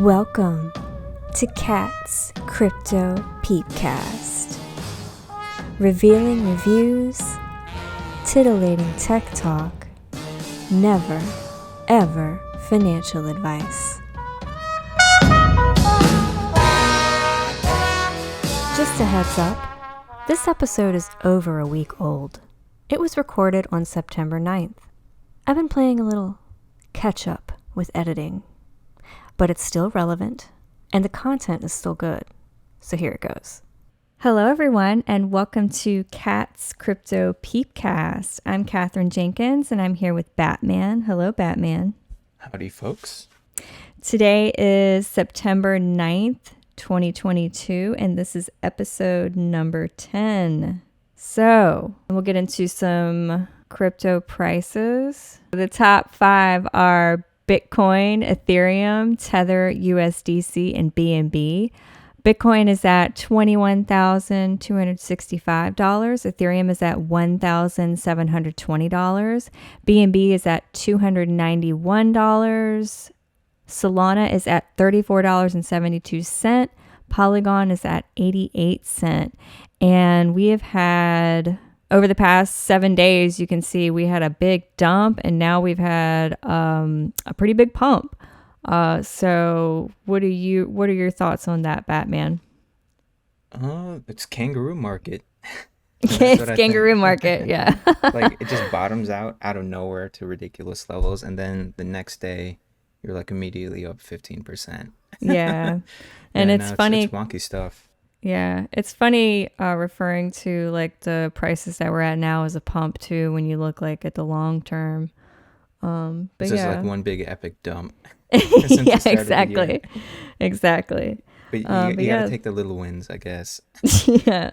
Welcome to Kat's Crypto Peepcast. Revealing reviews, titillating tech talk, never, ever financial advice. Just a heads up, this episode is over a week old. It was recorded on September 9th. I've been playing a little catch up with editing, but it's still relevant and the content is still good. So here it goes. Hello everyone and welcome to Kat's Crypto Peepcast. I'm Katherine Jenkins and I'm here with Batman. Hello Batman. Howdy folks. Today is September 9th, 2022 and this is episode number 10. So we'll get into some crypto prices. The top 5 are Bitcoin, Ethereum, Tether, USDC, and BNB. Bitcoin is at $21,265. Ethereum is at $1,720. BNB is at $291. Solana is at $34.72. Polygon is at 88 cents. And we have had, over the past 7 days, you can see we had a big dump and now we've had a pretty big pump. So what are your thoughts on that, Batman? It's kangaroo market. It's kangaroo market, yeah. Like it just bottoms out of nowhere to ridiculous levels, and then the next day you're like immediately up 15%. Yeah, and yeah, it's funny. It's wonky stuff. Yeah, it's funny referring to like the prices that we're at now as a pump too. When you look like at the long term, but It's yeah, just like one big epic dump. Yeah, exactly. But you gotta take the little wins, I guess. yeah,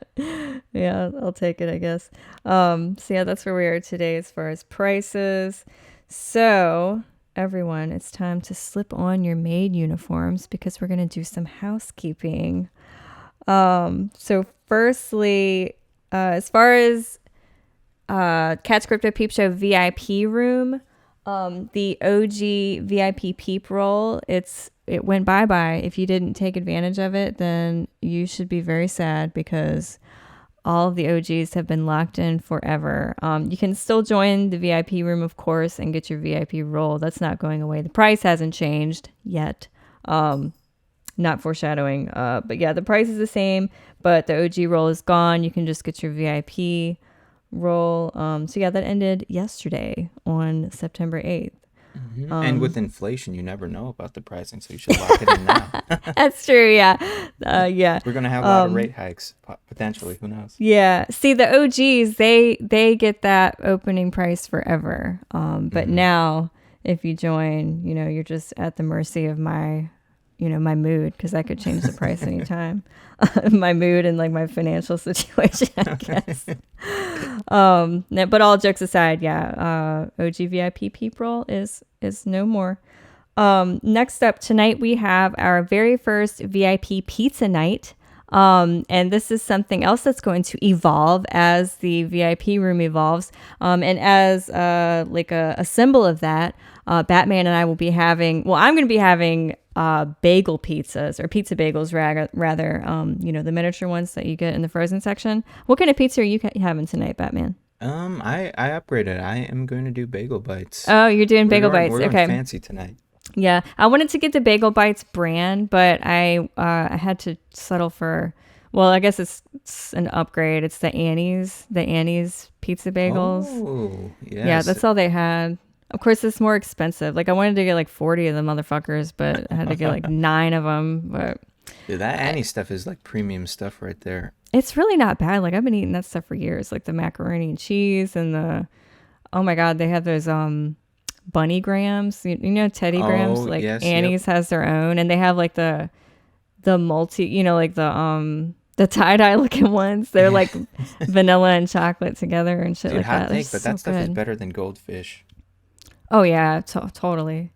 I'll take it, I guess. So yeah, that's where we are today as far as prices. So everyone, it's time to slip on your maid uniforms because we're gonna do some housekeeping. So firstly, as far as Kat's Crypto Peep Show VIP room, the OG VIP Peep Role, it went bye-bye. If you didn't take advantage of it, then you should be very sad because all of the OGs have been locked in forever. You can still join the VIP room, of course, and get your VIP role. That's not going away. The price hasn't changed yet. Not foreshadowing, but yeah, the price is the same, but the OG role is gone. You can just get your VIP role. So yeah, that ended yesterday on September 8th. Mm-hmm. And with inflation, you never know about the pricing, so you should lock it in now. That's true, yeah. Yeah. We're going to have a lot of rate hikes, potentially. Who knows? Yeah. See, the OGs, they get that opening price forever. But now, if you join, you're just at the mercy of my mood, because I could change the price anytime. My mood and like my financial situation, I guess. But all jokes aside, yeah, OG VIP Peep Role is no more. Next up tonight, we have our very first VIP Pizza Night. And this is something else that's going to evolve as the VIP room evolves. And as like a symbol of that, Batman and I will be having, I'm going to be having bagel pizzas, or pizza bagels rather, the miniature ones that you get in the frozen section. What kind of pizza are you having tonight, Batman? I upgraded. I am going to do bagel bites. Oh, you're doing bagel bites. We're Okay. going fancy tonight. Yeah, I wanted to get the Bagel Bites brand, but I had to settle for, I guess it's an upgrade. It's the Annie's pizza bagels. Oh, yes. Yeah, that's all they had. Of course, it's more expensive. Like I wanted to get like 40 of the motherfuckers, but I had to get like 9 of them. But dude, that Annie stuff is like premium stuff right there. It's really not bad. Like I've been eating that stuff for years, like the macaroni and cheese and oh my God, they have those bunny grams, Teddy grams, like yes, Annie's has their own, and they have like the multi, like the tie-dye looking ones. They're like vanilla and chocolate together and shit. Dude, like hot that. take, but that stuff is good. better than goldfish. Oh yeah, totally.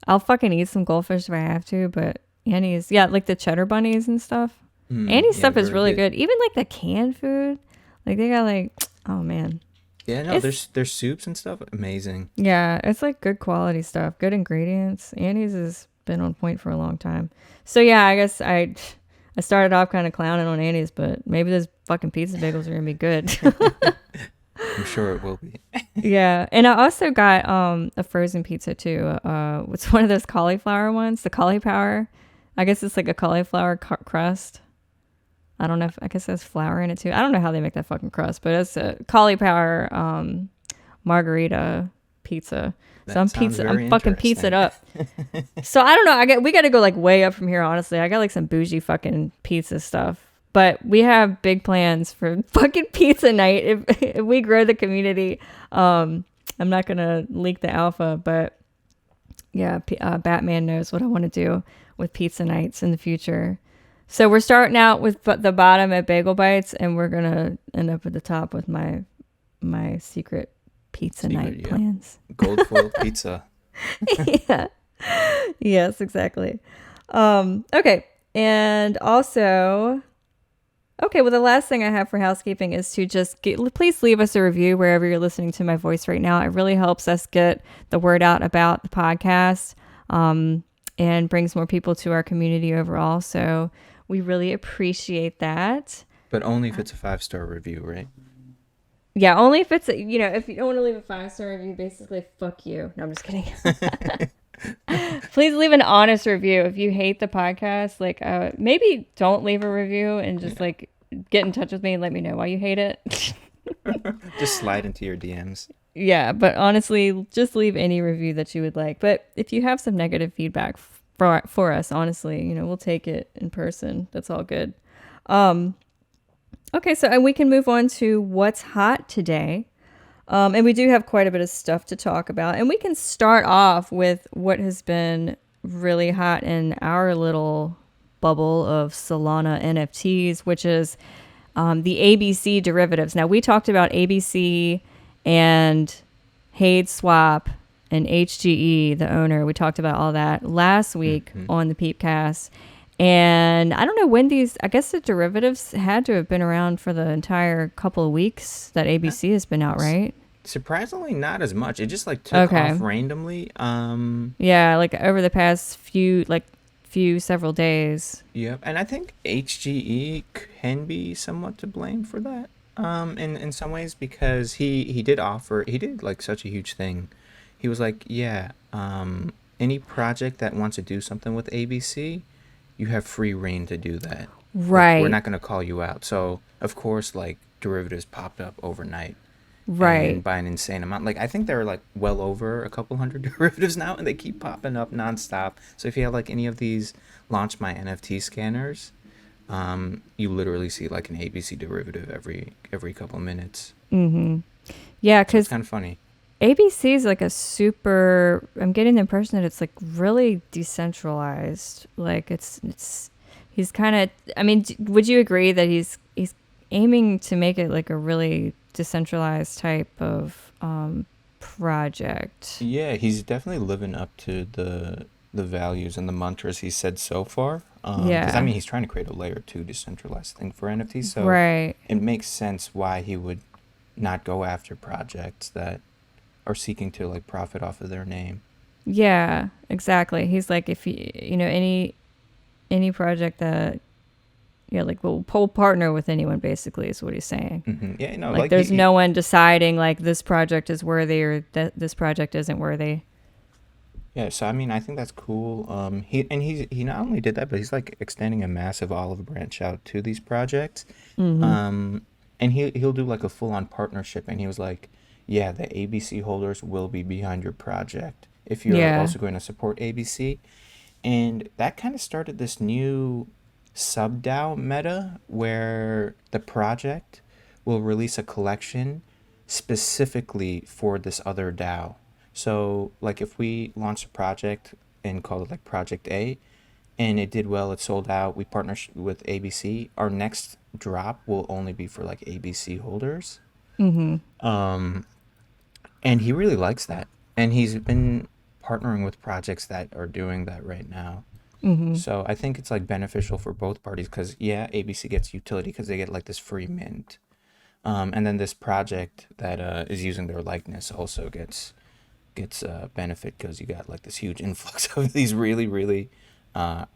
I'll fucking eat some goldfish if I have to, but Annie's, yeah, like the cheddar bunnies and stuff. Annie's stuff is really good. Even like the canned food, like they got like, oh man. Yeah, no, there's soups and stuff. Amazing. Yeah, it's like good quality stuff, good ingredients. Annie's is been on point for a long time. So yeah, I guess I started off kind of clowning on Annie's, but maybe those fucking pizza bagels are gonna be good. I'm sure it will be. Yeah, and I also got a frozen pizza too. It's one of those cauliflower ones, the cauliflower. I guess it's like a cauliflower crust. I don't know if I guess there's flour in it too. I don't know how they make that fucking crust, but it's a cauliflower margarita pizza. So I'm fucking pizzaed up. So I don't know. We got to go like way up from here. Honestly, I got like some bougie fucking pizza stuff. But we have big plans for fucking pizza night if we grow the community. I'm not gonna leak the alpha, but yeah, Batman knows what I want to do with pizza nights in the future. So we're starting out with the bottom at Bagel Bites, and we're gonna end up at the top with my secret pizza night plans. Gold foil pizza. Yeah. Yes, exactly. Okay, and also. Okay, well, the last thing I have for housekeeping is to just please leave us a review wherever you're listening to my voice right now. It really helps us get the word out about the podcast and brings more people to our community overall. So we really appreciate that. But only if it's a 5-star review, right? Yeah, only if it's, if you don't want to leave a 5-star review, basically, fuck you. No, I'm just kidding. Please leave an honest review. If you hate the podcast, like maybe don't leave a review and just like get in touch with me and let me know why you hate it. Just slide into your DMs. Yeah, but honestly, just leave any review that you would like. But if you have some negative feedback for us, honestly, we'll take it in person. That's all good. Okay, so and we can move on to what's hot today. And we do have quite a bit of stuff to talk about. And we can start off with what has been really hot in our little bubble of Solana NFTs, which is the ABC derivatives. Now, we talked about ABC and Hade Swap and HGE, the owner. We talked about all that last week on the Peepcast. And I don't know when I guess the derivatives had to have been around for the entire couple of weeks that ABC has been out, right? Surprisingly, not as much. It just like took off randomly. Yeah, like over the past several days. Yep, and I think HGE can be somewhat to blame for that. In some ways, because he did like such a huge thing. He was like, yeah, any project that wants to do something with ABC, you have free reign to do that. Right. Like, we're not going to call you out. So, of course, like, derivatives popped up overnight. Right. And by an insane amount. Like, I think there are, like, well over a couple hundred derivatives now, and they keep popping up nonstop. So, if you have, like, any of these Launch My NFT scanners, you literally see, like, an ABC derivative every couple minutes. Mm-hmm. Yeah, because it's kind of funny. ABC is like I'm getting the impression that it's like really decentralized. Like he's kind of, I mean, would you agree that he's aiming to make it like a really decentralized type of project? Yeah, he's definitely living up to the values and the mantras he said so far. Because I mean, he's trying to create a layer 2 decentralized thing for NFTs. So it makes sense why he would not go after projects that are seeking to like profit off of their name. Yeah, exactly. He's like, if any project that like we'll partner with anyone, basically is what he's saying. Mm-hmm. Yeah, like there's no one deciding like this project is worthy or that this project isn't worthy. Yeah, so I mean, I think that's cool. He not only did that, but he's like extending a massive olive branch out to these projects. Mm-hmm. And he'll do like a full-on partnership, and he was like, yeah, the ABC holders will be behind your project if you're also going to support ABC. And that kind of started this new sub-DAO meta where the project will release a collection specifically for this other DAO. So, like, if we launched a project and called it, like, Project A, and it did well, it sold out, we partnered with ABC, our next drop will only be for, like, ABC holders. Mm-hmm. And he really likes that. And he's been partnering with projects that are doing that right now. Mm-hmm. So I think it's like beneficial for both parties because, yeah, ABC gets utility because they get like this free mint. And then this project that is using their likeness also gets gets benefit because you got like this huge influx of these really, really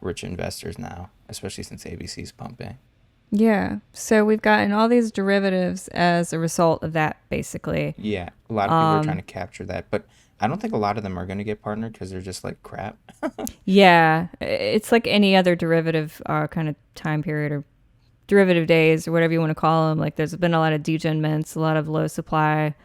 rich investors now, especially since ABC's pumping. Yeah. So we've gotten all these derivatives as a result of that, basically. Yeah, a lot of people are trying to capture that, but I don't think a lot of them are going to get partnered because they're just like crap. Yeah. It's like any other derivative kind of time period or derivative days or whatever you want to call them. Like there's been a lot of degen mints, a lot of low supply.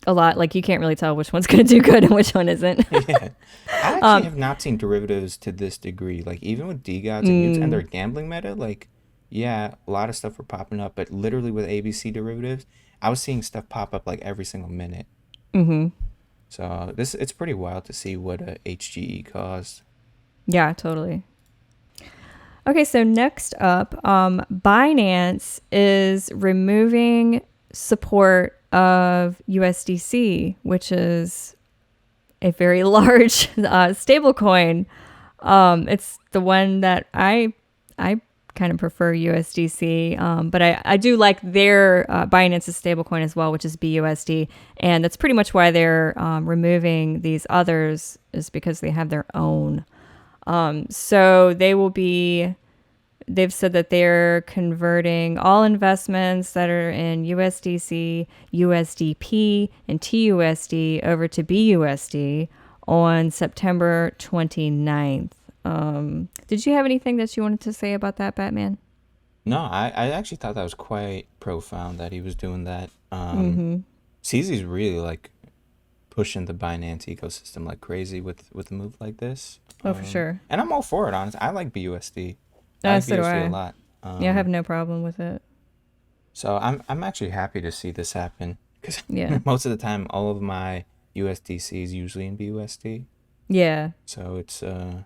A lot, like you can't really tell which one's going to do good and which one isn't. Yeah. I actually have not seen derivatives to this degree. Like even with Demigodz and their gambling meta, like, yeah, a lot of stuff were popping up, but literally with ABC derivatives, I was seeing stuff pop up like every single minute. So it's pretty wild to see what a HGE caused. Yeah, totally. Okay, so next up, Binance is removing support of USDC, which is a very large stablecoin. It's the one that I kind of prefer USDC, but I do like their Binance's stablecoin as well, which is BUSD, and that's pretty much why they're removing these others, is because they have their own. So they've said that they're converting all investments that are in USDC, USDP, and TUSD over to BUSD on September 29th. Did you have anything that you wanted to say about that, Batman? No, I actually thought that was quite profound that he was doing that. CZ's really like pushing the Binance ecosystem like crazy with a move like this. Oh, for sure. And I'm all for it, honestly. I like BUSD. So do I. A lot. Yeah, I have no problem with it. So I'm actually happy to see this happen because most of the time all of my USDC is usually in BUSD. Yeah. So it's a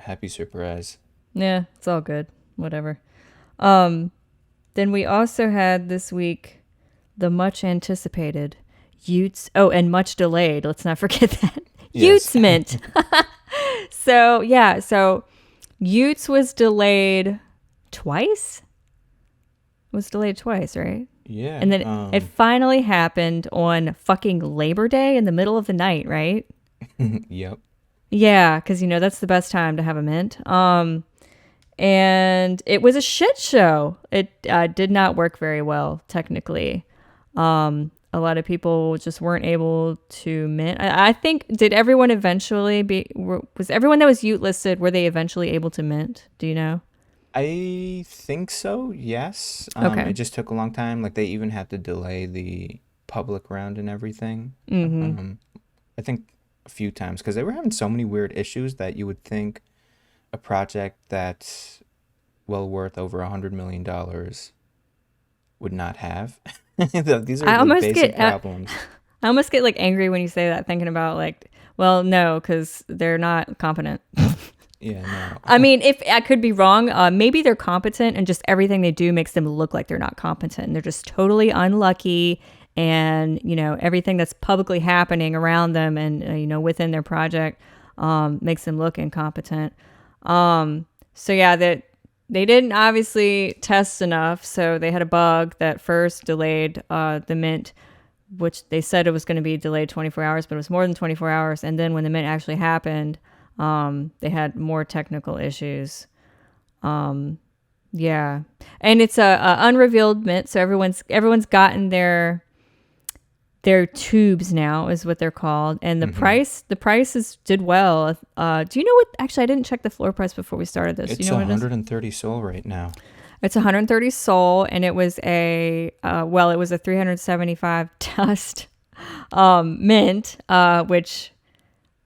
happy surprise. Yeah, it's all good. Whatever. Then we also had this week the much anticipated Utes. Oh, and much delayed. Let's not forget that. Utes mint. So Utes was delayed twice? It was delayed twice, right? Yeah. And then it finally happened on fucking Labor Day in the middle of the night, right? Yep. Yeah, because, that's the best time to have a mint. And it was a shit show. It did not work very well, technically. A lot of people just weren't able to mint. I think, did everyone eventually was everyone that was Ute listed, were they eventually able to mint? Do you know? I think so, yes. Okay. It just took a long time. Like they even had to delay the public round and everything. I think a few times because they were having so many weird issues that you would think a project that's well worth over $100 million would not have. These are the basic problems. I almost get like angry when you say that, thinking about like, well, no, because they're not competent. Yeah, no. I mean, if I could be wrong, maybe they're competent and just everything they do makes them look like they're not competent. They're just totally unlucky, and everything that's publicly happening around them and within their project makes them look incompetent. So yeah, that they didn't obviously test enough, so they had a bug that first delayed the mint, which they said it was going to be delayed 24 hours, but it was more than 24 hours. And then when the mint actually happened, they had more technical issues. Yeah, and it's a unrevealed mint, so everyone's gotten their tubes now, is what they're called, and the prices did well. Do you know what? Actually, I didn't check the floor price before we started this. It's you know 130 SOL right now. It's 130 SOL, and it was a 375 dust mint. Which,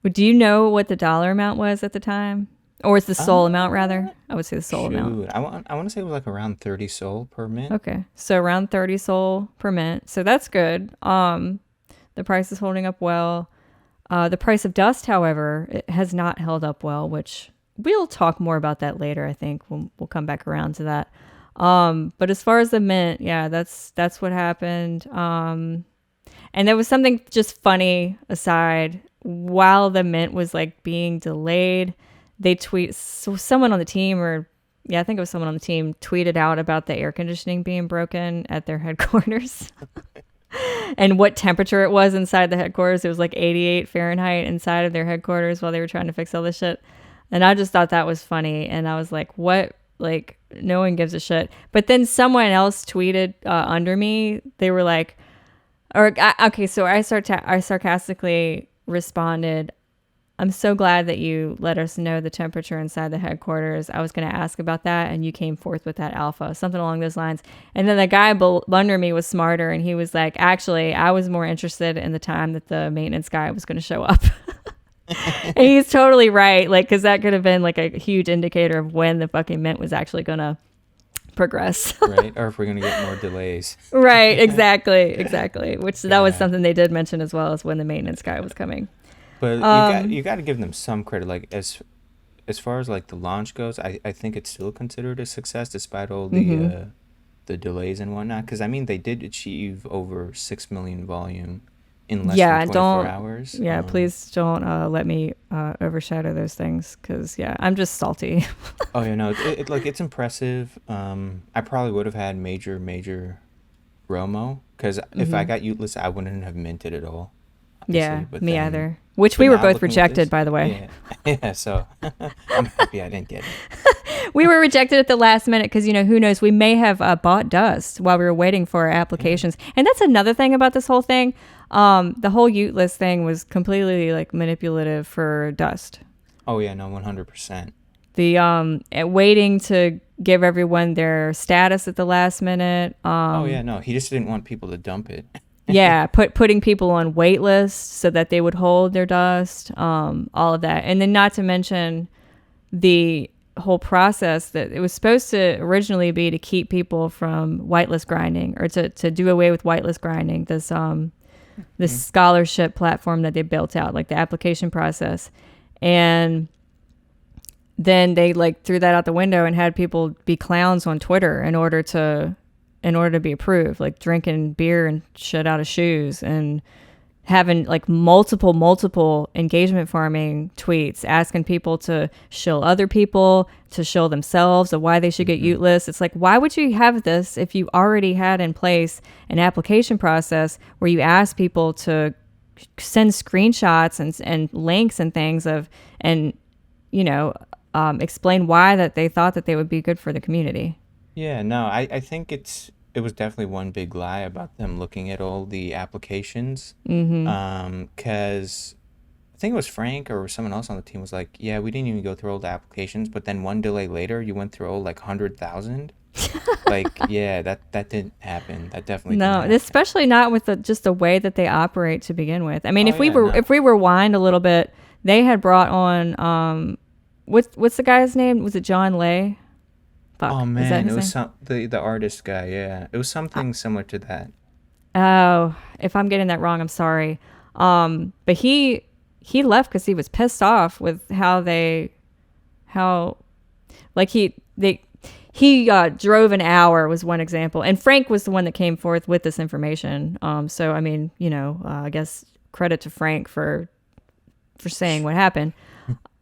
do you know what the dollar amount was at the time? Or it's the SOL amount, rather? I would say the SOL amount. I want to say it was like around 30 SOL per mint. Okay. So around 30 SOL per mint. So that's good. The price is holding up well. The price of dust, however, it has not held up well, which we'll talk more about that later, I think. We'll come back around to that. But as far as the mint, yeah, that's what happened. And there was something just funny aside. While the mint was like being delayed, someone on the team, I think it was someone on the team, tweeted out about the air conditioning being broken at their headquarters. and what temperature it was inside the headquarters. It was like 88 Fahrenheit inside of their headquarters while they were trying to fix all this shit. And I just thought that was funny. And I was like, what? Like, no one gives a shit. But then someone else tweeted under me. They were like, okay, so I sarcastically responded, I'm so glad that you let us know the temperature inside the headquarters. I was going to ask about that, and you came forth with that alpha, something along those lines. And then the guy under me was smarter, and he was like, actually, I was more interested in the time that the maintenance guy was going to show up. And he's totally right, like, because that could have been like a huge indicator of when the fucking mint was actually going to progress. Right, or if we're going to get more delays. Right, exactly. Which that was something they did mention as well, as when the maintenance guy was coming. But you got to give them some credit. Like as far as like the launch goes, I think it's still considered a success despite all the delays and whatnot. Because I mean, they did achieve over 6 million volume in less than 24 hours. Yeah, please don't let me overshadow those things, because I'm just salty. Oh yeah, no, it's impressive. I probably would have had major Romo, because if I got Utless, I wouldn't have minted at all. Yeah, me either. Which we were both rejected, by the way. Yeah, so I'm happy I didn't get it. We were rejected at the last minute because, who knows, we may have bought dust while we were waiting for our applications. And that's another thing about this whole thing. The whole Utless thing was completely like manipulative for dust. Oh, yeah, no, 100%. The waiting to give everyone their status at the last minute. Oh, yeah, no, he just didn't want people to dump it. Yeah, putting people on wait lists so that they would hold their dust, all of that. And then not to mention the whole process that it was supposed to originally be to keep people from whitelist grinding, or to do away with whitelist grinding, this scholarship platform that they built out, like the application process. And then they like threw that out the window and had people be clowns on Twitter in order to be approved, like drinking beer and shit out of shoes, and having like multiple engagement farming tweets asking people to shill other people, to shill themselves, of why they should get Utless. It's like, why would you have this if you already had in place an application process where you ask people to send screenshots and links and things explain why that they thought that they would be good for the community. Yeah, no, I think it was definitely one big lie about them looking at all the applications. Because I think it was Frank or someone else on the team was like, yeah, we didn't even go through all the applications, but then one delay later, you went through all like 100,000. Like, yeah, that didn't happen. That definitely didn't happen. Especially not with just the way that they operate to begin with. I mean, if we rewind a little bit, they had brought on what's the guy's name? Was it John Lay? Fuck. Oh man, it was the artist guy. Yeah, it was something similar to that. Oh, if I'm getting that wrong, I'm sorry. But he left because he was pissed off with he drove an hour was one example, and Frank was the one that came forth with this information. So I mean, I guess credit to Frank for saying what happened.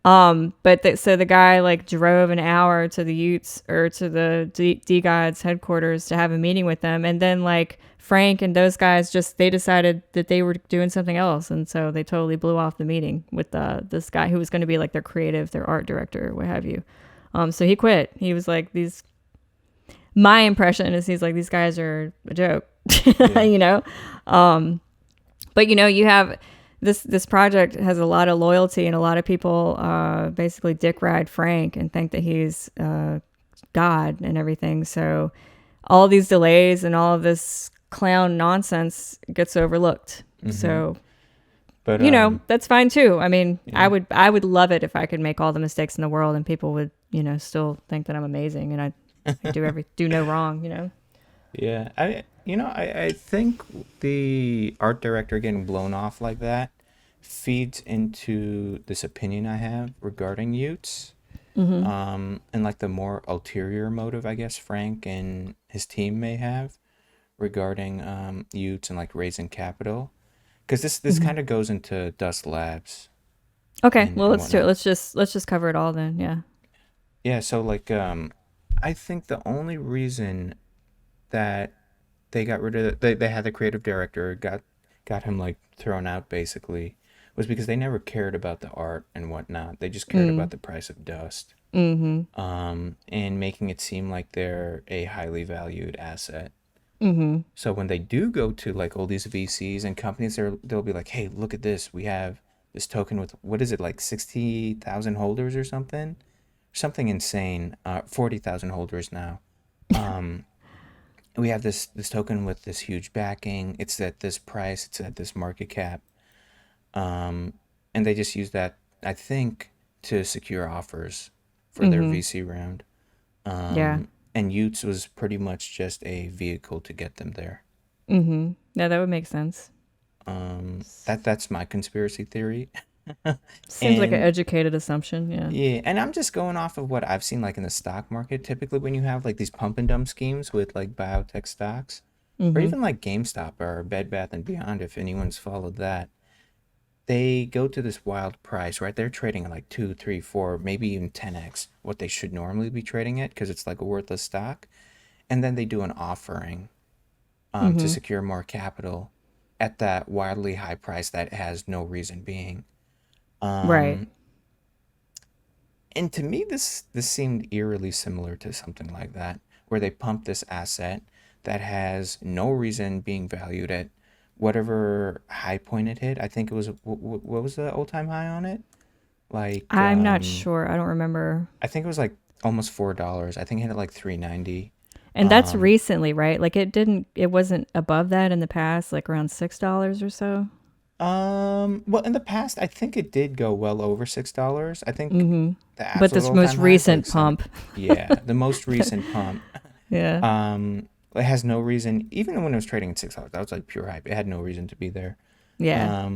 So the guy like drove an hour to the Utes or to the Demigodz headquarters to have a meeting with them. And then like Frank and those guys they decided that they were doing something else. And so they totally blew off the meeting with this guy who was going to be like their art director, what have you. So he quit. He was like, my impression is he's like, these guys are a joke, Yeah. But you have, This project has a lot of loyalty, and a lot of people basically dick ride Frank and think that he's God and everything. So all these delays and all of this clown nonsense gets overlooked. So, but that's fine too. I mean, yeah. I would love it if I could make all the mistakes in the world and people would, still think that I'm amazing and I do no wrong. Yeah, I think the art director getting blown off like that feeds into this opinion I have regarding Utes, and like the more ulterior motive I guess Frank and his team may have regarding Utes and like raising capital, because this kind of goes into Dust Labs. Okay, well let's do it. Let's just cover it all then. Yeah. Yeah. So like I think the only reason that they got rid of they had the creative director, got him like thrown out basically, was because they never cared about the art and whatnot. They just cared about the price of dust. And making it seem like they're a highly valued asset. So when they do go to like all these VCs and companies, they'll be like, hey, look at this. We have this token with, what is it, like 60,000 holders or something? Something insane. 40,000 holders now. We have this token with this huge backing. It's at this price. It's at this market cap. And they just use that, I think, to secure offers for their VC round. And Utes was pretty much just a vehicle to get them there. Yeah, that would make sense. That's my conspiracy theory. Seems like an educated assumption. Yeah, and I'm just going off of what I've seen like in the stock market. Typically when you have like these pump and dump schemes with like biotech stocks, or even like GameStop or Bed Bath and Beyond, if anyone's followed that, they go to this wild price, right? They're trading at like 2, 3, 4, maybe even 10x what they should normally be trading at, because it's like a worthless stock. And then they do an offering to secure more capital at that wildly high price that has no reason being. Right. And to me, this seemed eerily similar to something like that, where they pump this asset that has no reason being valued at whatever high point it hit. I think it was, what was the all-time high on it? Like, I'm not sure. I don't remember. I think it was like almost $4. I think it hit like $3.90. And that's recently, right? Like it wasn't above that in the past, like around $6 or so. Well, in the past, I think it did go well over $6. I think the but this most recent pump. Yeah, the most recent pump. Yeah. It has no reason, even when it was trading at $6, that was like pure hype. It had no reason to be there. Yeah.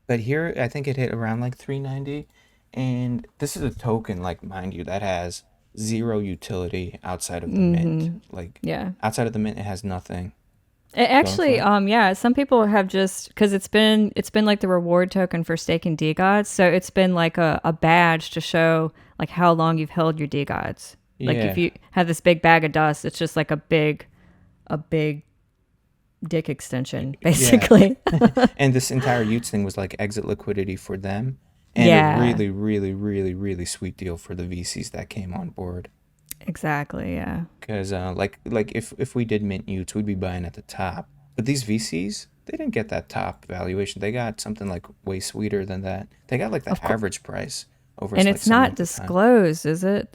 But here, I think it hit around like $3.90, and this is a token, like, mind you, that has zero utility outside of the mint. Like, outside of the mint, it has nothing. It actually, yeah, some people have just, because it's been like the reward token for staking Demigodz, so it's been like a badge to show like how long you've held your Demigodz. Like if you have this big bag of dust, it's just like a big dick extension, basically. Yeah. And this entire Utes thing was like exit liquidity for them, and a really, really, really, really sweet deal for the VCs that came on board. Exactly, yeah. Because like if we did mint Utes, we'd be buying at the top. But these VCs, they didn't get that top valuation. They got something like way sweeter than that. They got like the average price over. And it's not disclosed, is it?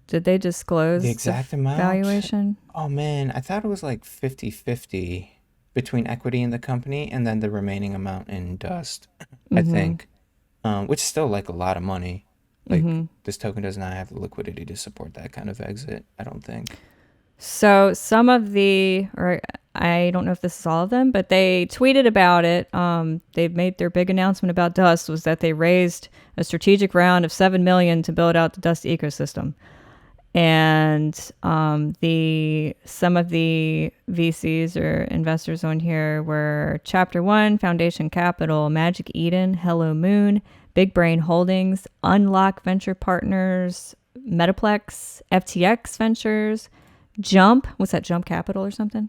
Did they disclose the exact amount valuation? Oh man, I thought it was like 50-50 between equity in the company and then the remaining amount in dust. I think, which is still like a lot of money. Like this token does not have the liquidity to support that kind of exit, I don't think. So some of or I don't know if this is all of them, but they tweeted about it. They made their big announcement about Dust was that they raised a strategic round of $7 million to build out the Dust ecosystem. And some of the VCs or investors on here were Chapter 1, Foundation Capital, Magic Eden, Hello Moon, Big Brain Holdings, Unlock Venture Partners, Metaplex, FTX Ventures, Jump. What's that, Jump Capital or something?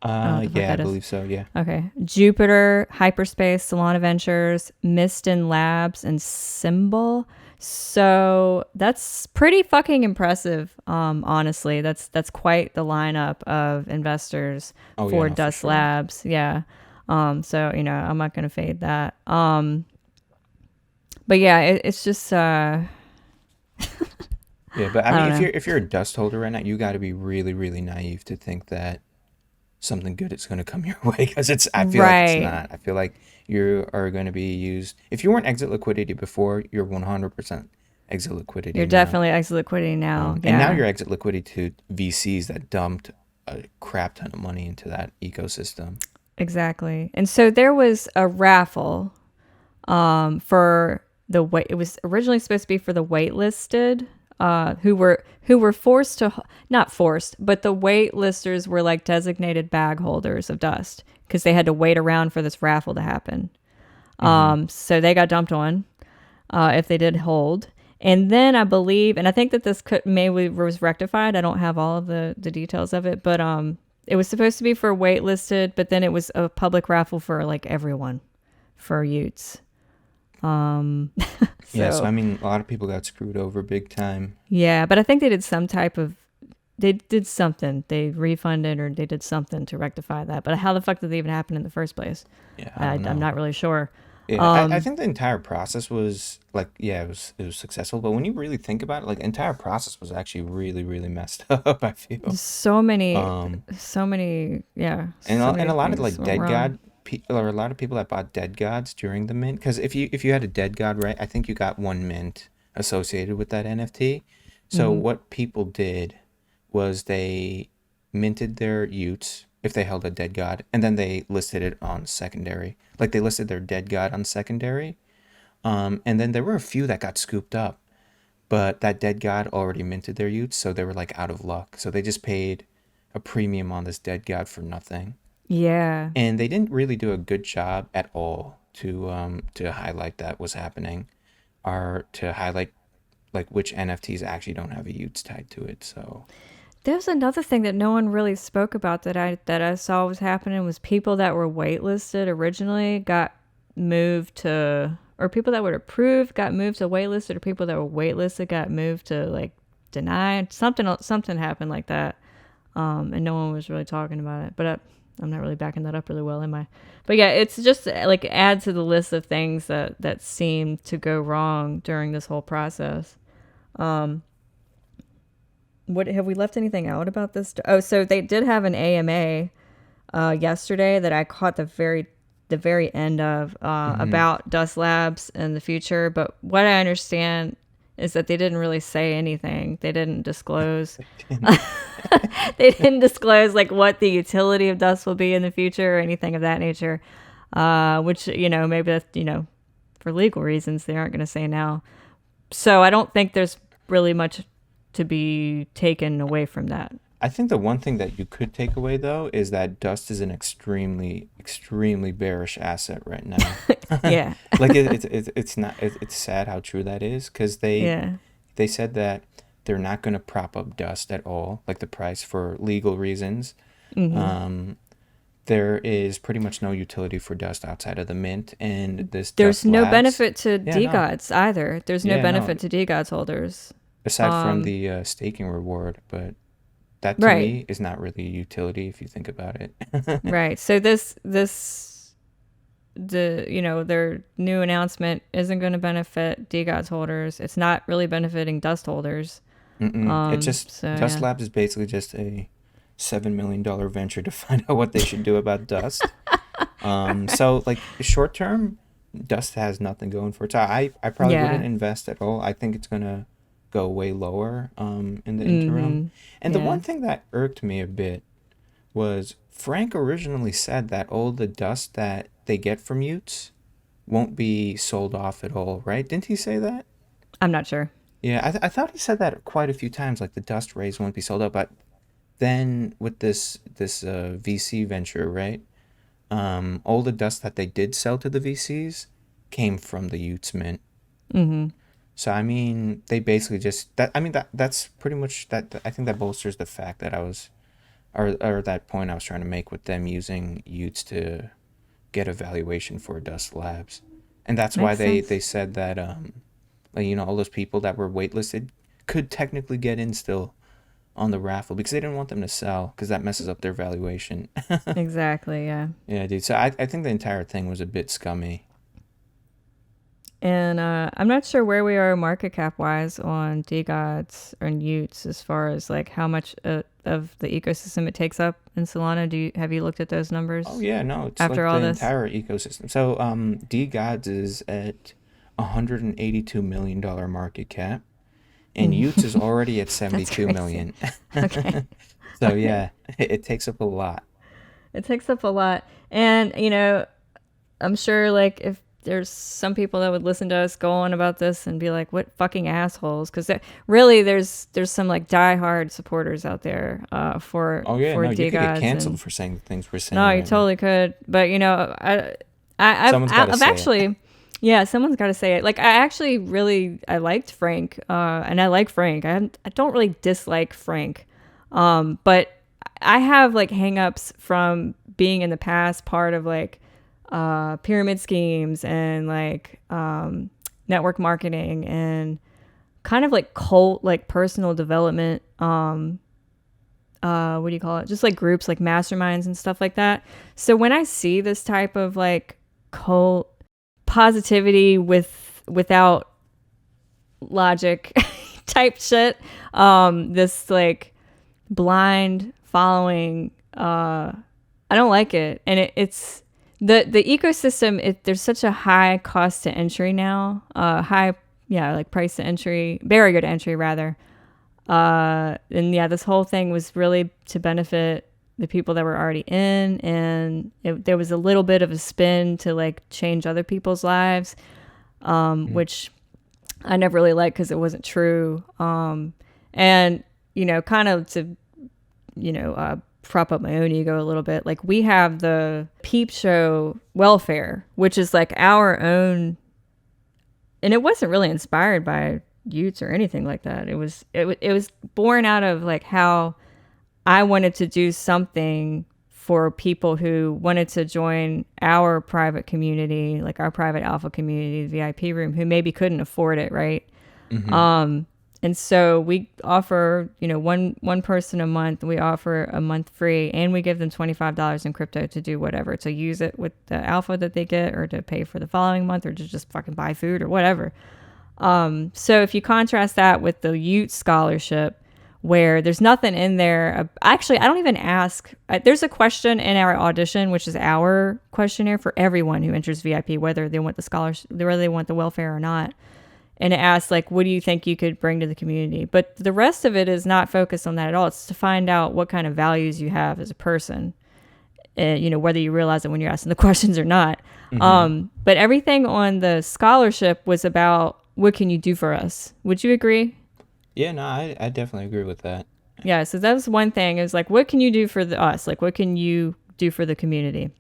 Yeah, I believe so, yeah. Okay. Jupiter, Hyperspace, Solana Ventures, Miston Labs, and Symbol. So that's pretty fucking impressive, honestly. That's quite the lineup of investors for Dust Labs. Yeah. So, I'm not going to fade that. But yeah, it's just yeah, but I mean, if you're a Dust holder right now, you got to be really, really naive to think that something good is going to come your way, because I feel like it's not. I feel like you are going to be used. If you weren't exit liquidity before, you're 100% exit liquidity. You're definitely exit liquidity now. And now you're exit liquidity to VCs that dumped a crap ton of money into that ecosystem. Exactly. And so there was a raffle for it was originally supposed to be for the waitlisted, who were forced to, not forced, but the waitlisters were like designated bag holders of Dust because they had to wait around for this raffle to happen. So they got dumped on if they did hold. And then I believe, and I think that this maybe was rectified. I don't have all of the details of it, but it was supposed to be for waitlisted, but then it was a public raffle for like everyone, for Utes. Yeah, so I mean, a lot of people got screwed over big time. Yeah, but I think they did some type of, they did something. They refunded or they did something to rectify that. But how the fuck did it even happen in the first place? Yeah, I'm not really sure. Yeah, I think the entire process was like, yeah, it was successful. But when you really think about it, like, the entire process was actually really, really messed up, I feel. So many, Um, yeah. and So many a lot of things like went dead wrong. god people, or a lot of people that bought dead gods during the mint. Because if you had a dead god, right, I think you got one mint associated with that NFT. So Hmm. what people did was they minted their Utes if they held a dead god, and then they listed it on secondary. Like, they listed their dead god on secondary. And then there were a few that got scooped up, but that dead god already minted their Utes, so they were like out of luck. So they just paid a premium on this dead god for nothing. Yeah. And they didn't really do a good job at all to highlight that was happening, or to highlight like which NFTs actually don't have a Utes tied to it. So There's another thing that no one really spoke about that I saw was happening was people that were waitlisted originally got moved to, or people that were approved got moved to waitlisted, or people that were waitlisted got moved to like denied. Something happened like that, and no one was really talking about it. But I'm not really backing that up really well, am I? But yeah, it's just like add to the list of things that seemed to go wrong during this whole process. Um, what have we left anything out about this? Oh, so they did have an AMA yesterday that I caught the very end of hmm about Dust Labs in the future. But what I understand is that they didn't really say anything. They didn't disclose. They didn't disclose like what the utility of Dust will be in the future or anything of that nature. Which maybe that's for legal reasons they aren't going to say now. So I don't think there's really much to be taken away from that. I think the one thing that you could take away though is that Dust is an extremely, extremely bearish asset right now. Yeah. Like, it's not, it's sad how true that is, because Yeah. they said that they're not going to prop up Dust at all, like the price, for legal reasons. Hmm. Um, there is pretty much no utility for Dust outside of the mint, and this There's Dust no Labs. benefit to Yeah, no. DGOTs either. There's no Yeah, no. benefit to DGOTs holders. Aside from Um, the staking reward, but that to right, me is not really a utility if you think about it. right. So their new announcement isn't going to benefit DGOTs holders. It's not really benefiting Dust holders. It's just, So Dust yeah, Labs is basically just a $7 million venture to find out what they should do about Dust. So like, short term, Dust has nothing going for it. So I probably wouldn't yeah, invest at all. I think it's gonna go way lower in the interim. mm-hmm, And the yeah. one thing that irked me a bit was Frank originally said that all the dust that they get from Utes won't be sold off at all, right? Didn't he say that? I'm not sure. Yeah, I thought he said that quite a few times, like the dust rays won't be sold out. But then with this VC venture, right? All the dust that they did sell to the VCs came from the Utes mint. Mm-hmm. So I mean, they basically just that. I mean, that's pretty much that. I think that bolsters the fact that I was, or that point I was trying to make with them using Utes to get a valuation for Dust Labs, and that's why Makes they sense. said that like, all those people that were waitlisted could technically get in still on the raffle, because they didn't want them to sell, because that messes up their valuation. Exactly. Yeah. Yeah, dude. So I think the entire thing was a bit scummy. And I'm not sure where we are market cap wise on DGOTs or Utes as far as like how much of the ecosystem it takes up in Solana. Have you looked at those Oh numbers yeah, no, it's after like the all this? entire ecosystem. So Demigodz is at $182 million market cap, and Utes is already at That's 72 crazy. million. Okay. So Okay. yeah, it takes up a lot. It takes up a lot. And, I'm sure like if there's some people that would listen to us go on about this and be like, what fucking assholes? Because really there's some like diehard supporters out there Oh yeah, for no, you could get DGODs. canceled And for saying the things we're no, saying you right now. totally could. But Someone's got to I've say it. actually, yeah, someone's got to say it. Like I liked Frank, and I like Frank. I don't really dislike Frank, but I have like hangups from being in the past part of like pyramid schemes and like network marketing and kind of like cult, like personal development. What do you call it? Just like groups, like masterminds and stuff like that. So when I see this type of like cult positivity without logic type shit, this like blind following, I don't like it. And it's the ecosystem. There's such a high cost to entry now, like price to entry, barrier to entry rather. And yeah, this whole thing was really to benefit the people that were already in, and there was a little bit of a spin to like change other people's lives, which I never really liked because it wasn't true. And kind of to prop up my own ego a little bit, like we have the Peepshow Welfare, which is like our own, and it wasn't really inspired by Utes or anything like that. It was born out of like how I wanted to do something for people who wanted to join our private community, like our private alpha community, the VIP room, who maybe couldn't afford it, right? Mm-hmm. And so we offer, one person a month. We offer a month free, and we give them $25 in crypto to do whatever, to use it with the alpha that they get, or to pay for the following month, or to just fucking buy food or whatever. So if you contrast that with the Ute scholarship, where there's nothing in there. Actually, I don't even ask. There's a question in our audition, which is our questionnaire for everyone who enters VIP, whether they want the scholarship, whether they want the welfare or not. And it asks, like, what do you think you could bring to the community? But the rest of it is not focused on that at all. It's to find out what kind of values you have as a person, whether you realize it when you're asking the questions or not. Mm-hmm. But everything on the scholarship was about, what can you do for us? Would you agree? Yeah, no, I definitely agree with that. Yeah, so that was one thing. It was like, what can you do for us? Like, what can you do for the community?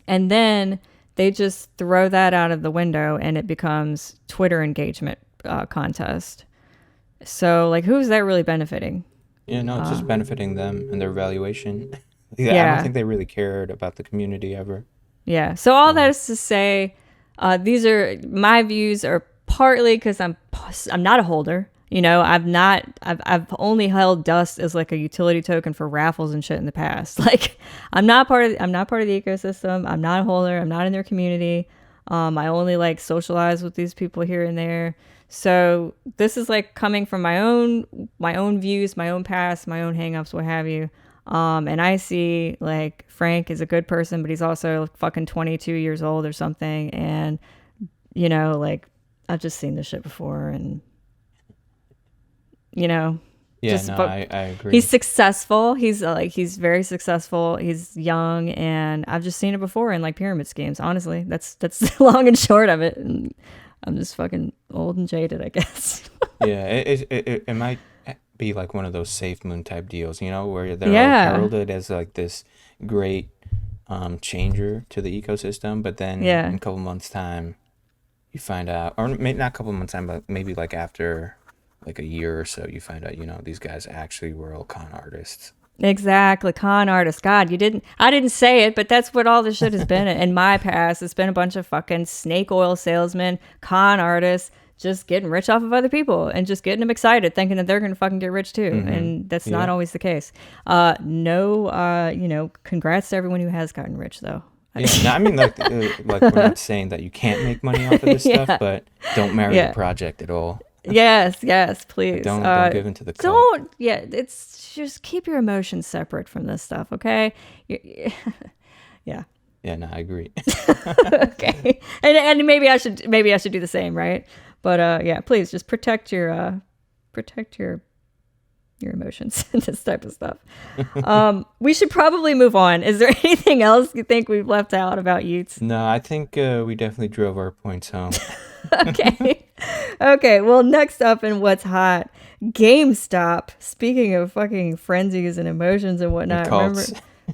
And then they just throw that out of the window, and it becomes Twitter engagement contest. So, like, who's that really benefiting? Yeah, no, it's just benefiting them and their valuation. I don't think they really cared about the community ever. Yeah, so all that is to say, these are my views, are partly because I'm not a holder. I've only held dust as like a utility token for raffles and shit in the past. Like, I'm not part of the ecosystem. I'm not a holder. I'm not in their community. I only like socialize with these people here and there. So this is like coming from my own views, my own past, my own hangups, what have you. And I see like Frank is a good person, but he's also fucking 22 years old or something. And like, I've just seen this shit before, and I agree. He's successful. He's very successful. He's young, and I've just seen it before in like pyramid schemes. Honestly, that's long and short of it. And I'm just fucking old and jaded, I guess. Yeah, it might be like one of those safe moon type deals, where they're heralded as like this great changer to the ecosystem, but then in a couple months' time, you find out, or maybe not a couple months' time, but maybe like after like a year or so, you find out, these guys actually were all con artists. Exactly. Con artists. God, I didn't say it, but that's what all this shit has been in my past. It's been a bunch of fucking snake oil salesmen, con artists, just getting rich off of other people and just getting them excited, thinking that they're going to fucking get rich too. Mm-hmm. And that's not always the case. Congrats to everyone who has gotten rich though. Yeah, no, I mean, like we're not saying that you can't make money off of this stuff, but don't marry the project at all. Yes, please. Don't give into the cult. Don't. Yeah, it's just keep your emotions separate from this stuff, okay? Yeah. Yeah, no, I agree. Okay, and maybe I should do the same, right? But please just protect your emotions and this type of stuff. We should probably move on. Is there anything else you think we've left out about Utes? No, I think we definitely drove our points home. Okay. Well, next up in what's hot, GameStop. Speaking of fucking frenzies and emotions and whatnot, remember?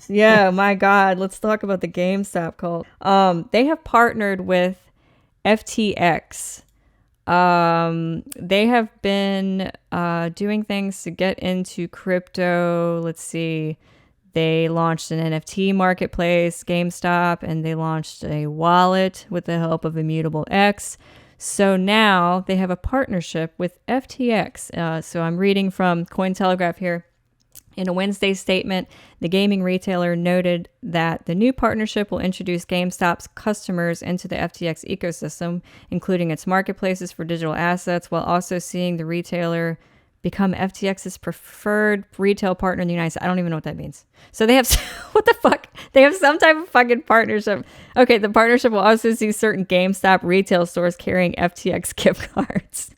Yeah, my God. Let's talk about the GameStop cult. They have partnered with FTX. They have been doing things to get into crypto. Let's see. They launched an NFT marketplace, Gamestop, and they launched a wallet with the help of Immutable X. So now they have a partnership with FTX. So I'm reading from Cointelegraph here. In a Wednesday statement, the gaming retailer noted that the new partnership will introduce GameStop's customers into the FTX ecosystem, including its marketplaces for digital assets, while also seeing the retailer become FTX's preferred retail partner in the United States. I don't even know what that means. So they have, what the fuck? They have some type of fucking partnership. Okay, the partnership will also see certain GameStop retail stores carrying FTX gift cards.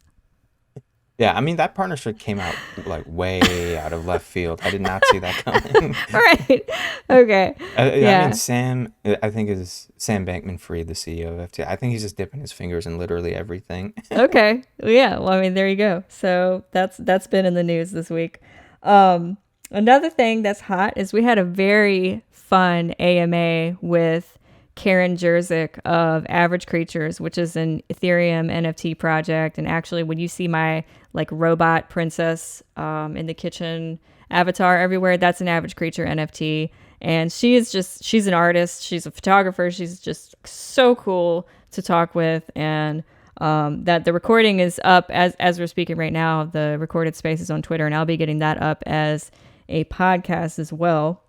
Yeah, I mean, that partnership came out like way out of left field. I did not see that coming. Right. Okay. I mean, I think is Sam Bankman-Fried, the CEO of FTX. I think he's just dipping his fingers in literally everything. Okay. Yeah. Well, I mean, there you go. So that's been in the news this week. Another thing that's hot is we had a very fun AMA with Karen Jerzyk of Average Creatures, which is an Ethereum NFT project. And actually, when you see my like robot princess in the kitchen avatar everywhere, that's an Average Creature NFT. And she's an artist. She's a photographer. She's just so cool to talk with. And that the recording is up as we're speaking right now. The recorded space is on Twitter, and I'll be getting that up as a podcast as well,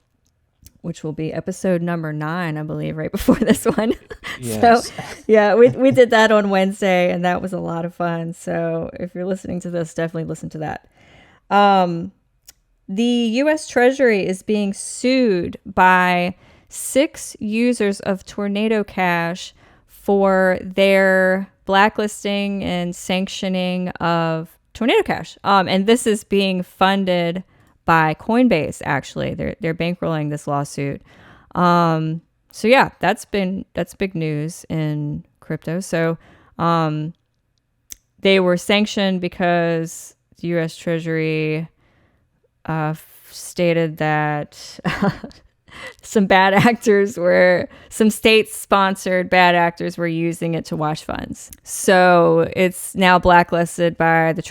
which will be episode number 9, I believe, right before this one. Yes. So, yeah, we did that on Wednesday, and that was a lot of fun. So if you're listening to this, definitely listen to that. The U.S. Treasury is being sued by 6 users of Tornado Cash for their blacklisting and sanctioning of Tornado Cash. And this is being funded by Coinbase, actually. They're bankrolling this lawsuit. So yeah, that's big news in crypto. So they were sanctioned because the US Treasury stated that some state-sponsored bad actors were using it to wash funds. So it's now blacklisted by the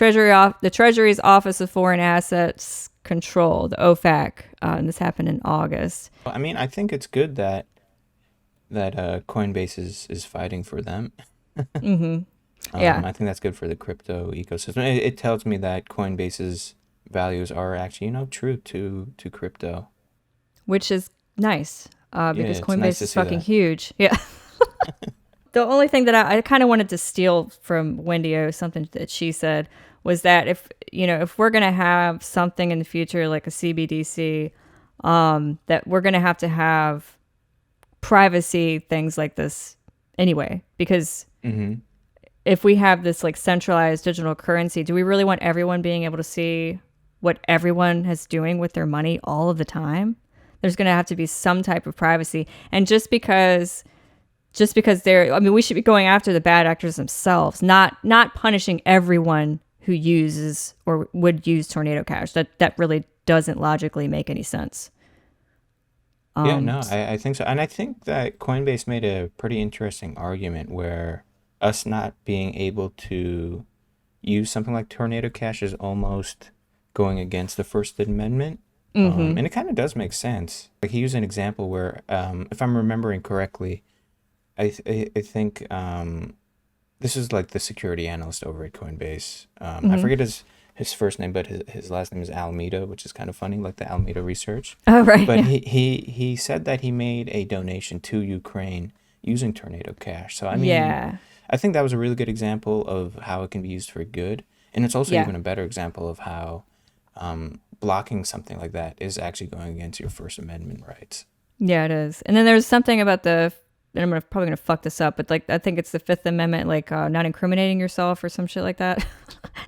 Treasury's Office of Foreign Assets Control, the OFAC, and this happened in August. I mean, I think it's good that Coinbase is fighting for them. Mm-hmm. Yeah, I think that's good for the crypto ecosystem. It tells me that Coinbase's values are actually, true to crypto, which is nice because Coinbase nice is fucking huge. Yeah. The only thing that I kind of wanted to steal from Wendy O, something that she said, was that if we're going to have something in the future like a CBDC, that we're going to have privacy things like this anyway, because if we have this like centralized digital currency, do we really want everyone being able to see what everyone is doing with their money all of the time? There's going to have to be some type of privacy. And just because we should be going after the bad actors themselves, not punishing everyone who uses or would use Tornado Cash. That really doesn't logically make any sense. I think so. And I think that Coinbase made a pretty interesting argument where us not being able to use something like Tornado Cash is almost going against the First Amendment. And it kind of does make sense. Like, he used an example where, if I'm remembering correctly, I think this is like the security analyst over at Coinbase. I forget his first name, but his last name is Alameda, which is kind of funny, like the Alameda Research. Oh, right. But he said that he made a donation to Ukraine using Tornado Cash. So, I mean, I think that was a really good example of how it can be used for good. And it's also even a better example of how blocking something like that is actually going against your First Amendment rights. Yeah, it is. And then there's something about and I'm probably gonna fuck this up, but like I think it's the Fifth Amendment, like not incriminating yourself or some shit like that.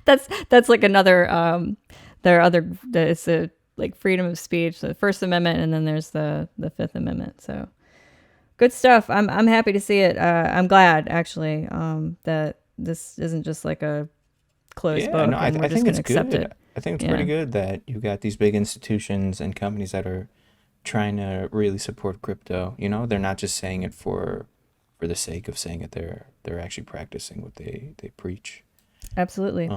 that's like another it's a like freedom of speech, the First Amendment, and then there's the Fifth Amendment. So good stuff. I'm happy to see it. I'm glad actually that this isn't just like a closed book. No, I think it's good. I think it's pretty good that you got these big institutions and companies that are trying to really support crypto. They're not just saying it for the sake of saying it. They're actually practicing what they preach. Absolutely.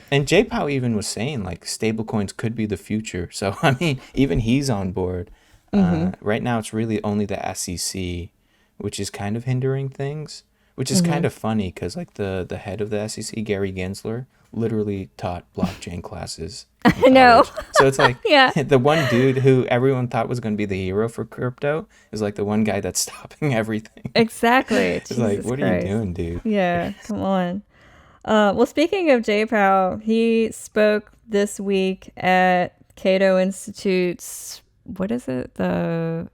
And J-Pow even was saying like stablecoins could be the future. So I mean, even he's on board. Right now, it's really only the SEC, which is kind of hindering things, which is kind of funny because like the head of the SEC, Gary Gensler, literally taught blockchain classes in I know. college. So it's like Yeah. the one dude who everyone thought was going to be the hero for crypto is like the one guy that's stopping everything. Exactly. It's like, Jesus what are you Christ. doing, dude? Yeah, come on. Well, speaking of J Powell, he spoke this week at Cato Institute's, what is it? The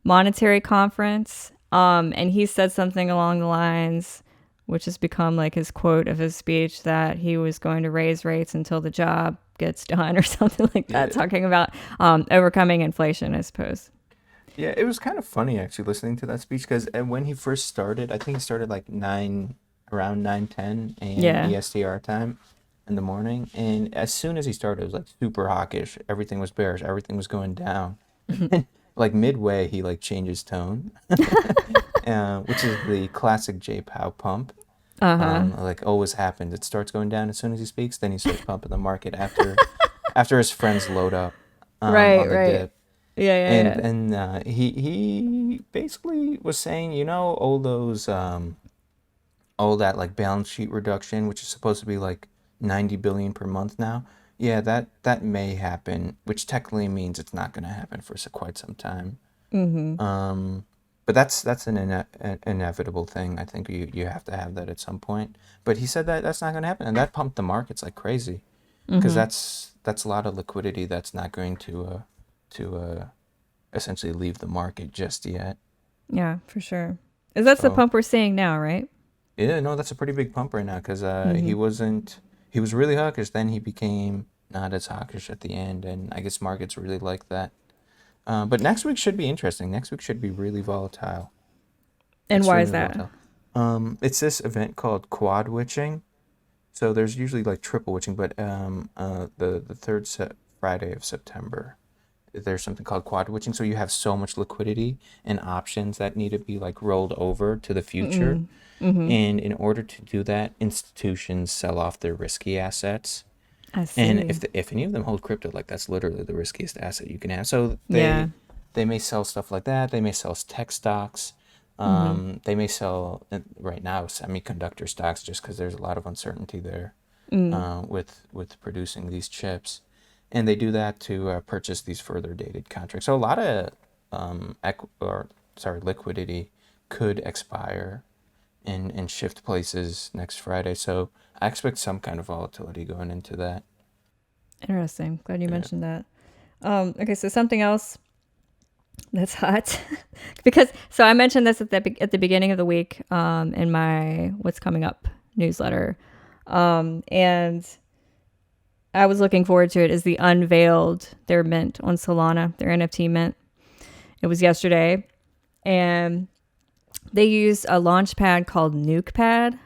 monetary conference. And he said something along the lines, which has become like his quote of his speech, that he was going to raise rates until the job gets done or something like that, talking about overcoming inflation, I suppose. Yeah, it was kind of funny actually listening to that speech because when he first started, I think he started like around 9:10 a.m. EST our time in the morning, and as soon as he started, it was like super hawkish. Everything was bearish. Everything was going down. Like midway, he like changes tone, which is the classic J Pow pump. Like always happens. It starts going down as soon as he speaks, then he starts pumping the market after his friends load up on the dip. And he basically was saying, all that like balance sheet reduction, which is supposed to be like 90 billion per month now. Yeah, that may happen, which technically means it's not going to happen for quite some time. But that's an inevitable thing. I think you have to have that at some point. But he said that that's not going to happen, and that pumped the markets like crazy, because that's a lot of liquidity that's not going to essentially leave the market just yet. Yeah, for sure. Is that the pump we're seeing now, right? Yeah, no, that's a pretty big pump right now because he was really hawkish, then he became not as hawkish at the end, and I guess markets really like that. But next week should be interesting. Next week should be really volatile. And why is that? It's this event called quad witching. So there's usually like triple witching, but the third Friday of September, there's something called quad witching. So you have so much liquidity and options that need to be like rolled over to the future. And in order to do that, institutions sell off their risky assets. I see. And if any of them hold crypto, like that's literally the riskiest asset you can have. So they may sell stuff like that. They may sell tech stocks. They may sell right now semiconductor stocks just because there's a lot of uncertainty there with producing these chips, and they do that to purchase these further dated contracts. So a lot of liquidity could expire and shift places next Friday. So I expect some kind of volatility going into that. Interesting. Glad you mentioned that. Okay, so something else that's hot so I mentioned this at the beginning of the week in my What's Coming Up newsletter, and I was looking forward to it, is the Unveiled, their mint on Solana, their NFT mint. It was yesterday, and they used a launchpad called Nukepad.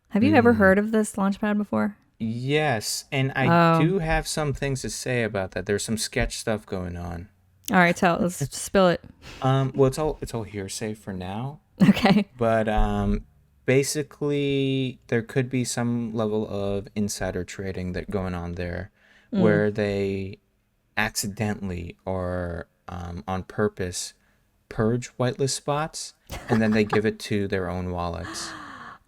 Have you ever heard of this launchpad before? Yes, and I do have some things to say about that. There's some sketch stuff going on. All right, let's spill it. Well, it's all hearsay for now. Okay. But basically, there could be some level of insider trading that going on there, where they accidentally or on purpose purge whitelist spots, and then they give it to their own wallets.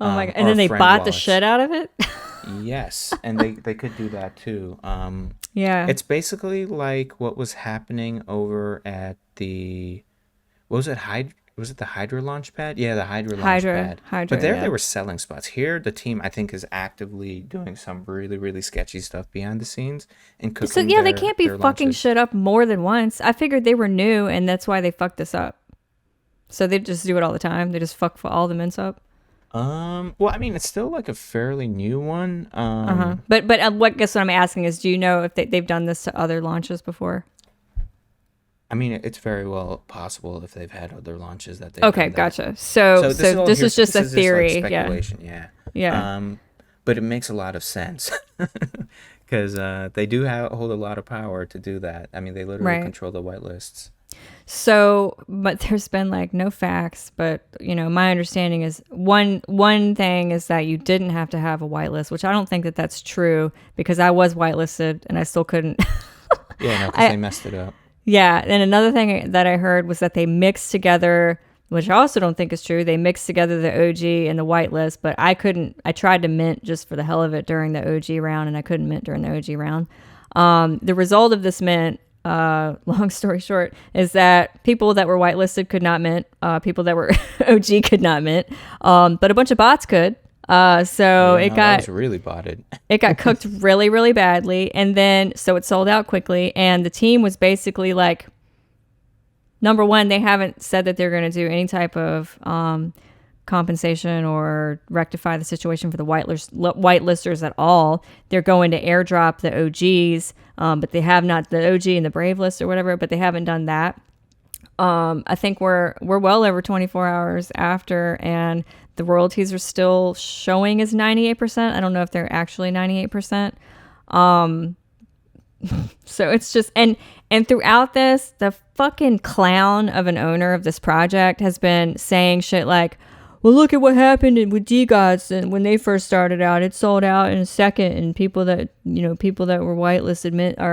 Oh my god! And then they bought the shit out of it. Yes, and they could do that too. Yeah. It's basically like what was happening over at was it the Hydra Launchpad? Yeah, the Hydra Launchpad. But there they were selling spots. Here, the team I think is actively doing some really, really sketchy stuff behind the scenes and cooking. So yeah, they can't be fucking shit up more than once. I figured they were new, and that's why they fucked this up. So they just do it all the time. They just fuck all the mints up. Well, I mean, it's still like a fairly new one. But what I'm asking is, do you know if they've done this to other launches before? I mean, it's very well possible if they've had other launches that they. Okay, gotcha. So this is just a theory. Just like speculation, yeah. But it makes a lot of sense because they do hold a lot of power to do that. I mean, they literally control the whitelists. So, but there's been like no facts, but my understanding is one thing is that you didn't have to have a whitelist, which I don't think that's true because I was whitelisted and I still couldn't. Yeah, no, because they messed it up. Yeah, and another thing that I heard was that they mixed together, which I also don't think is true. They mixed together the OG and the whitelist, but I couldn't. I tried to mint just for the hell of it during the OG round, and I couldn't mint during the OG round. The result of this mint, long story short, is that people that were whitelisted could not mint. People that were OG could not mint, but a bunch of bots could. So that was really botted. It got cooked really, really badly. And then, so it sold out quickly. And the team was basically like, number one, they haven't said that they're going to do any type of compensation or rectify the situation for the whitelisters at all. They're going to airdrop the OGs, but they have not, the OG and the Brave list or whatever, but they haven't done that. I think we're well over 24 hours after, and the royalties are still showing as 98%. I don't know if they're actually 98%. So it's just, and throughout this, the fucking clown of an owner of this project has been saying shit like, well, look at what happened with Demigodz, and when they first started out, it sold out in a second, and people that were whitelisted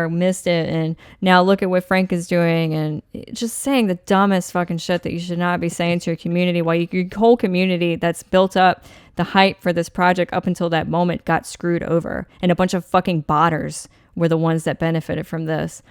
missed it, and now look at what Frank is doing, and just saying the dumbest fucking shit that you should not be saying to your community, while your whole community that's built up the hype for this project up until that moment got screwed over, and a bunch of fucking botters were the ones that benefited from this.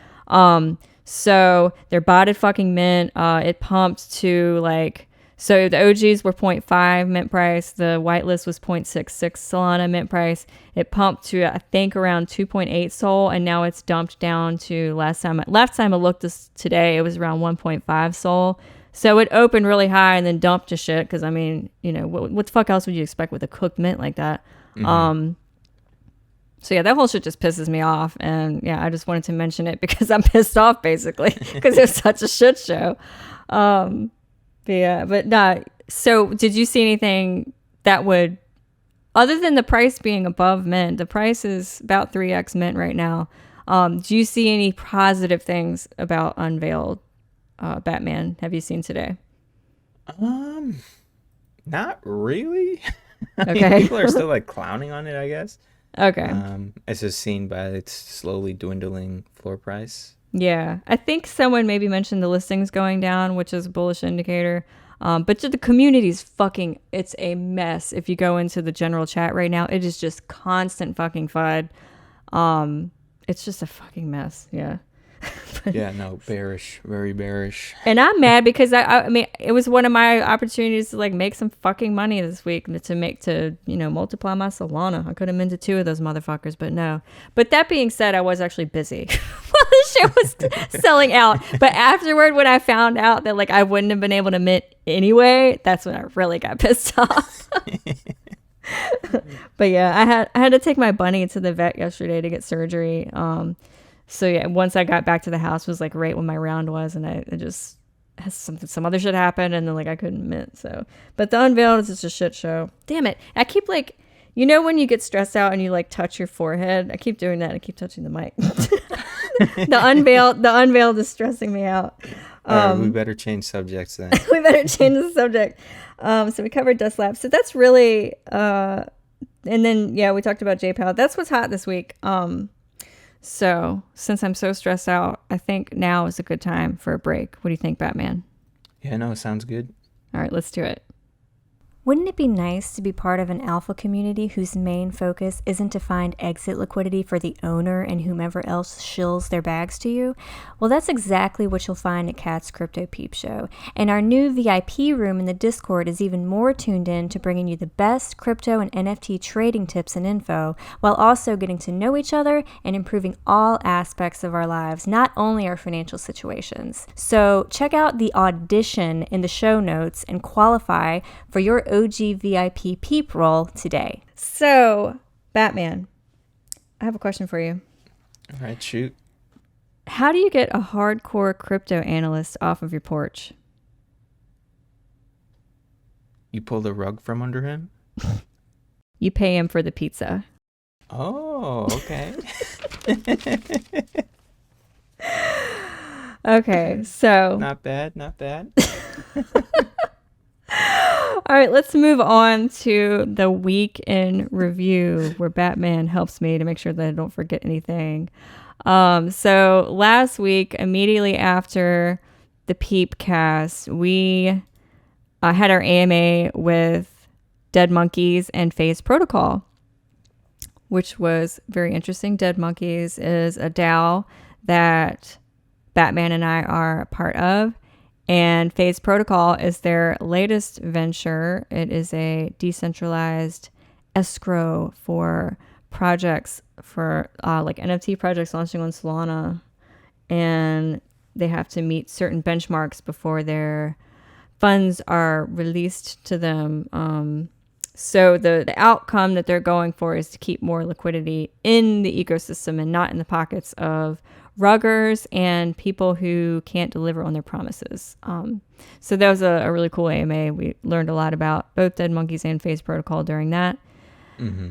So their botted fucking mint, it pumped to like. So the OGs were 0.5 mint price. The whitelist was 0.66 Solana mint price. It pumped to, I think, around 2.8 Sol, and now it's dumped down to last time I looked today, it was around 1.5 Sol. So it opened really high and then dumped to shit because, I mean, what the fuck else would you expect with a cooked mint like that? Mm-hmm. So yeah, that whole shit just pisses me off. And yeah, I just wanted to mention it because I'm pissed off basically because it's such a shit show. But no. So did you see anything that would, other than the price being above mint, the price is about 3x mint right now. Do you see any positive things about Unveiled, Batman? Have you seen today? Not really. Okay. People are still like clowning on it, I guess. Okay. It's just seen by its slowly dwindling floor price. Yeah, I think someone maybe mentioned the listings going down, which is a bullish indicator. But the community's fucking, it's a mess. If you go into the general chat right now, it is just constant fucking FUD. It's just a fucking mess. Yeah. Yeah, no, bearish, very bearish. And I'm mad because I mean, it was one of my opportunities to like make some fucking money this week to multiply my Solana. I could have minted 2 of those motherfuckers, but no. But that being said, I was actually busy while the shit was selling out. But afterward, when I found out that like I wouldn't have been able to mint anyway, that's when I really got pissed off. But yeah, I had to take my bunny to the vet yesterday to get surgery. So yeah, once I got back to the house was like right when my round was, and I just has some other shit happened, and then like I couldn't mint. So, but the Unveiled is just a shit show. Damn it! I keep like, when you get stressed out and you like touch your forehead. I keep doing that. I keep touching the mic. The Unveiled is stressing me out. All right, we better change subjects then. We better change the subject. So we covered Dust Lab. So that's really, and then yeah, we talked about JPOW. That's what's hot this week. So since I'm so stressed out, I think now is a good time for a break. What do you think, Batman? Yeah, no, sounds good. All right, let's do it. Wouldn't it be nice to be part of an alpha community whose main focus isn't to find exit liquidity for the owner and whomever else shills their bags to you? Well, that's exactly what you'll find at Kat's Crypto Peep Show. And our new VIP room in the Discord is even more tuned in to bringing you the best crypto and NFT trading tips and info, while also getting to know each other and improving all aspects of our lives, not only our financial situations. So check out the audition in the show notes and qualify for your OG VIP Peep Role today. So, Batman, I have a question for you. All right, shoot. How do you get a hardcore crypto analyst off of your porch? You pull the rug from under him? You pay him for the pizza. Oh, okay. Okay, so. Not bad, not bad. All right, let's move on to the week in review where Batman helps me to make sure that I don't forget anything. So last week, immediately after the Peepcast, we had our AMA with Dead Monkeys and Phase Protocol, which was very interesting. Dead Monkeys is a DAO that Bhattman and I are a part of, and Phase Protocol is their latest venture. It is a decentralized escrow for projects, for like NFT projects launching on Solana, and they have to meet certain benchmarks before their funds are released to them. So the outcome that they're going for is to keep more liquidity in the ecosystem and not in the pockets of ruggers and people who can't deliver on their promises. So that was a really cool AMA. We learned a lot about both Dead Monkeys and Phase Protocol during that. Mm-hmm.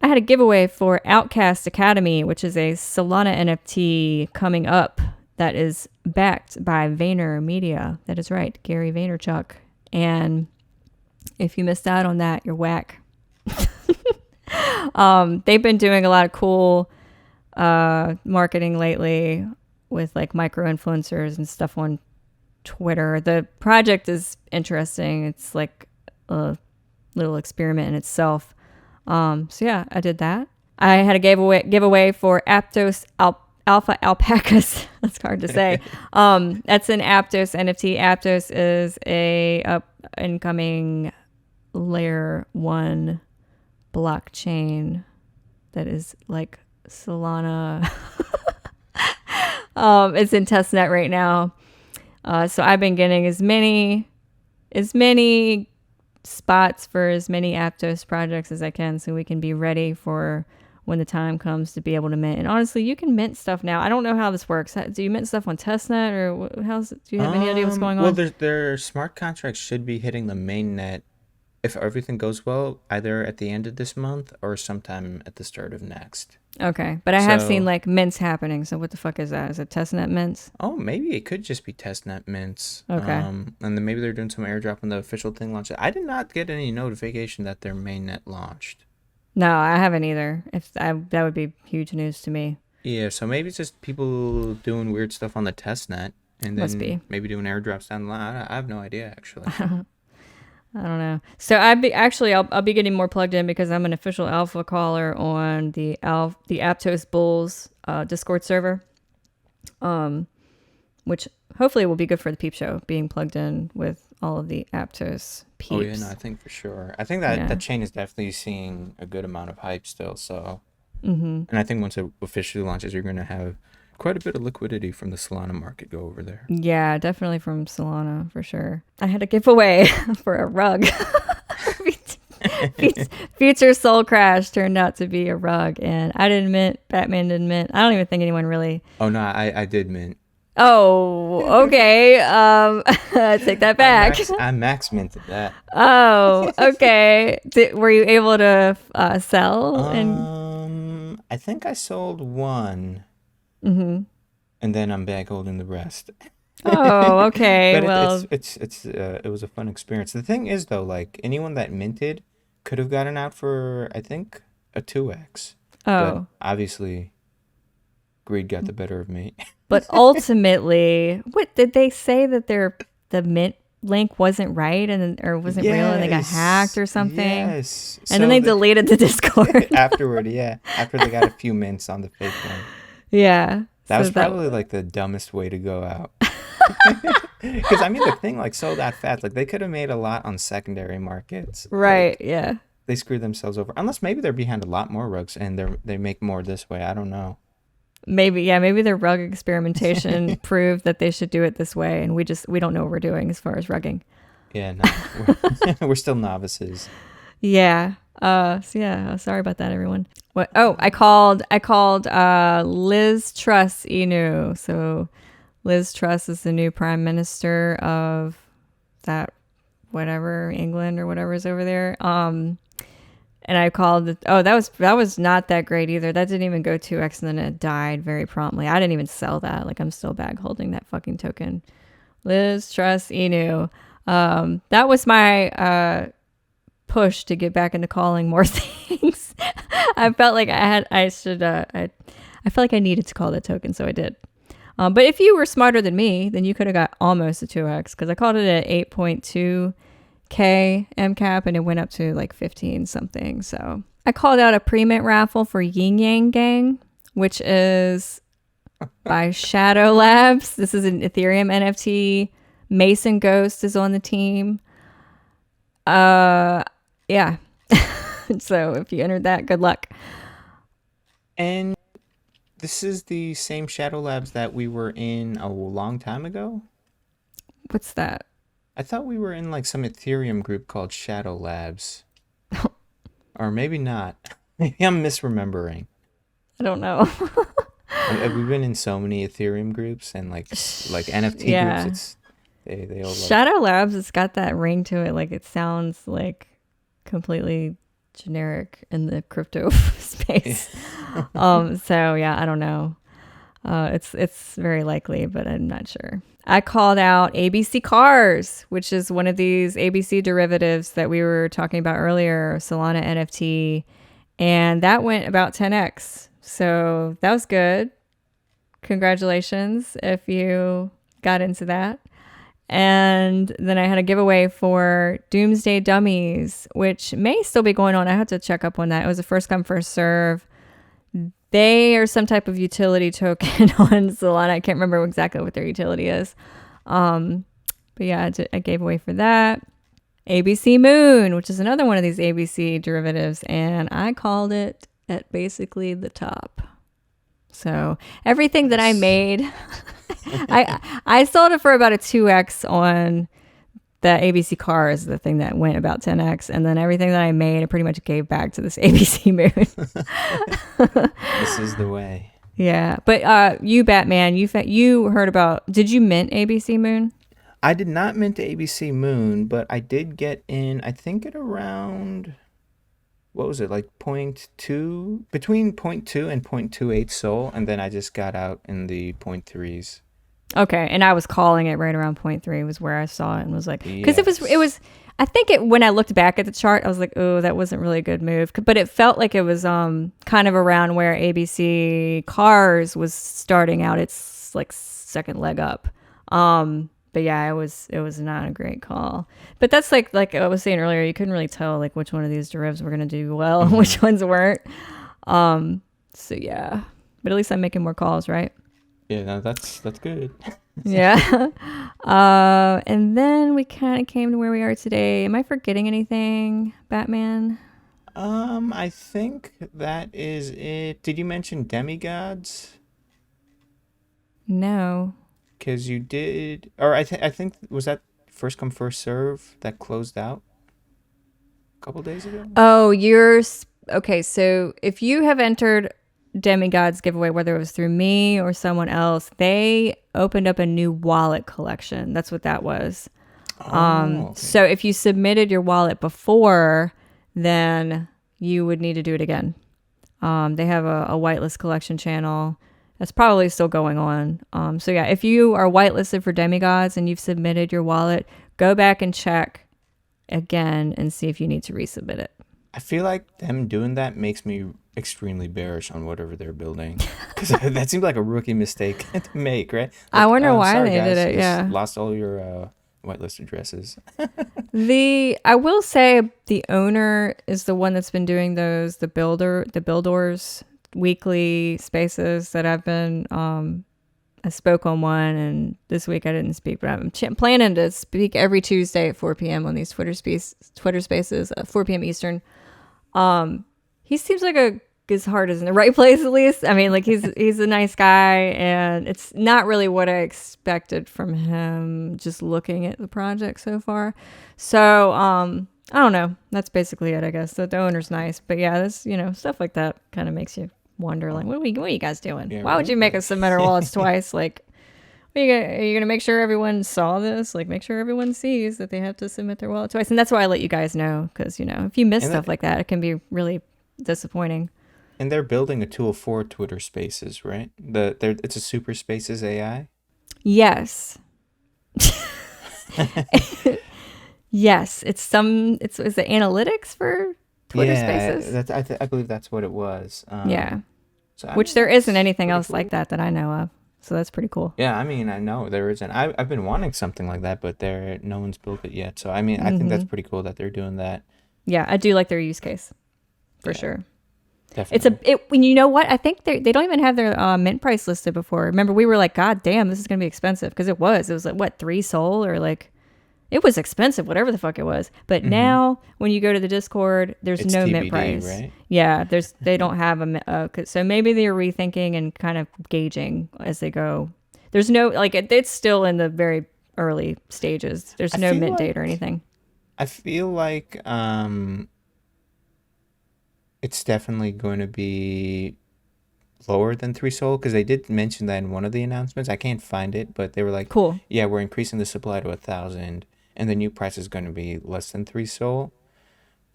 I had a giveaway for Outcast Academy, which is a Solana NFT coming up that is backed by Vayner Media. That is right, Gary Vaynerchuk. And if you missed out on that, you're whack. They've been doing a lot of cool marketing lately with like micro influencers and stuff on Twitter. The project is interesting. It's like a little experiment in itself. So yeah, I did that. I had a giveaway for Aptos Alpha alpacas. That's hard to say. That's an Aptos NFT. Aptos is a incoming layer 1 blockchain that is like Solana. It's in testnet right now. So I've been getting as many spots for as many Aptos projects as I can, so we can be ready for when the time comes to be able to mint. And honestly, you can mint stuff now. I don't know how this works. Do you mint stuff on testnet, or do you have any idea what's going on? Well, their smart contracts should be hitting the main net, if everything goes well, either at the end of this month or sometime at the start of next. Okay, but I have seen like mints happening. So what the fuck is that? Is it testnet mints? Oh, maybe it could just be testnet mints. Okay. And then maybe they're doing some airdrop when the official thing launches. I did not get any notification that their mainnet launched. No, I haven't either. That would be huge news to me. Yeah, so maybe it's just people doing weird stuff on the testnet, and then maybe doing airdrops down the line. I have no idea, actually. I don't know. So I'll be getting more plugged in because I'm an official alpha caller on the Aptos Bulls Discord server, which hopefully will be good for the Peep Show, being plugged in with all of the Aptos peeps. Oh yeah, no, I think for sure. I think that chain is definitely seeing a good amount of hype still. So, and I think once it officially launches, you're going to have quite a bit of liquidity from the Solana market go over there. Yeah, definitely from Solana for sure. I had a giveaway for a rug. Future Soul Crash turned out to be a rug, and I didn't mint. Bhattman didn't mint. I don't even think anyone really. Oh no, I did mint. Oh, okay. I take that back. I max minted that. Oh, okay. Were you able to sell? I think I sold one. Mm-hmm. And then I'm back holding the rest. Oh, okay. But it was a fun experience. The thing is though, like anyone that minted could have gotten out for I think a 2x. Oh. But obviously greed got the better of me. But ultimately, what did they say that the mint link wasn't right or wasn't real and they got hacked or something? Yes. And then they deleted the Discord. Afterward, yeah. After they got a few mints on the fake one. Yeah. That was probably like the dumbest way to go out. Because I mean the thing like sold that fast. Like they could have made a lot on secondary markets. Right, like, yeah. They screwed themselves over. Unless maybe they're behind a lot more rugs and they make more this way. I don't know. Maybe their rug experimentation proved that they should do it this way, and we don't know what we're doing as far as rugging. Yeah, no. We're still novices. Yeah. So yeah, sorry about that, everyone. What? Oh, I called Liz Truss Inu. So Liz Truss is the new prime minister of that whatever, England or whatever is over there. And I called it. Oh, that was not that great either. That didn't even go 2x, and then it died very promptly. I didn't even sell that. Like I'm still bag holding that fucking token. Liz Truss Inu. That was my push to get back into calling more things. I felt like I I felt like I needed to call that token, so I did. But if you were smarter than me, then you could have got almost a 2x because I called it at 8.2K MCAP and it went up to like 15 something. So I called out a pre-mint raffle for Yin Yang Gang, which is by Shadow Labs. This is an Ethereum NFT. Mason Ghost is on the team. Yeah. So if you entered that, good luck. And this is the same Shadow Labs that we were in a long time ago? What's that? I thought we were in like some Ethereum group called Shadow Labs. Or maybe not. Maybe I'm misremembering. I don't know. We've been in so many Ethereum groups and like NFT groups. They all Shadow Labs, it's got that ring to it. Like it sounds like completely generic in the crypto space. So yeah, I don't know. It's very likely, but I'm not sure. I called out ABC Cars, which is one of these ABC derivatives that we were talking about earlier, Solana NFT, and that went about 10x. So that was good. Congratulations if you got into that. And then I had a giveaway for Doomsday Dummies, which may still be going on. I have to check up on that. It was a first come, first serve. They are some type of utility token on Solana. I can't remember exactly what their utility is. But yeah, I gave away for that. ABC Moon, which is another one of these ABC derivatives. And I called it at basically the top. So everything that I made, I sold it for about a 2x on the ABC Cars, the thing that went about 10x. And then everything that I made, I pretty much gave back to this ABC Moon. This is the way. Yeah. But you, Batman, you heard about, did you mint ABC Moon? I did not mint ABC Moon, but I did get in, I think at around... what was it, like 0.2, between 0.2 and 0.28 SOL, and then I just got out in the 0.3s. Okay, and I was calling it right around 0.3 was where I saw it and was like, because it was, I think when I looked back at the chart, I was like, oh, that wasn't really a good move, but it felt like it was kind of around where ABC Cars was starting out its like second leg up. But yeah, it was not a great call. But that's like I was saying earlier, you couldn't really tell like which one of these derivatives were going to do well and which ones weren't. So yeah, but at least I'm making more calls, right? Yeah, no, that's good. Yeah. And then we kind of came to where we are today. Am I forgetting anything, Batman? I think that is it. Did you mention Demigodz? No. Because you did, or I think, was that first come, first serve that closed out a couple days ago? Oh, okay. So if you have entered Demigodz giveaway, whether it was through me or someone else, they opened up a new wallet collection. That's what that was. Okay. So if you submitted your wallet before, then you would need to do it again. They have a whitelist collection channel. That's probably still going on. So yeah, if you are whitelisted for Demigodz and you've submitted your wallet, go back and check again and see if you need to resubmit it. I feel like them doing that makes me extremely bearish on whatever they're building. Because that seems like a rookie mistake to make, right? Like, I wonder why sorry, they guys, did it. Yeah. Lost all your whitelist addresses. I will say the owner is the one that's been doing the builders weekly spaces that I've been I spoke on one, and this week I didn't speak, but I'm planning to speak every Tuesday at 4 p.m. on these Twitter spaces at 4 p.m. Eastern. He seems like his heart is in the right place, at least. I mean, like he's a nice guy, and it's not really what I expected from him just looking at the project so far. So I don't know. That's basically it, I guess. The owner's nice, but yeah, this stuff like that kind of makes you wonder, like, what are you guys doing? Yeah, Why would you make us submit our wallets twice? Like, are you gonna make sure everyone saw this? Like, make sure everyone sees that they have to submit their wallet twice. And that's why I let you guys know, because if you miss stuff like that, it can be really disappointing. And they're building a tool for Twitter Spaces, right? It's a Super Spaces AI. Yes. Yes, is it analytics for Twitter Spaces? I believe that's what it was. Yeah. So which there isn't anything else like that I know of. So that's pretty cool. Yeah, I mean, I know there isn't. I've been wanting something like that, but no one's built it yet. So I mean, I think that's pretty cool that they're doing that. Yeah, I do like their use case, for sure. Definitely. You know what? I think they don't even have their mint price listed before. Remember, we were like, God damn, this is gonna be expensive, because it was like what, 3 SOL, or like, it was expensive, whatever the fuck it was. But now when you go to the Discord, there's it's no TBD, mint price. Right? Yeah, they don't have so maybe they're rethinking and kind of gauging as they go. There's no, like, it's still in the very early stages. There's no mint date or anything. I feel like it's definitely going to be lower than 3 SOL, because they did mention that in one of the announcements. I can't find it, but they were like, cool. Yeah, we're increasing the supply to 1,000, and the new price is going to be less than 3 SOL.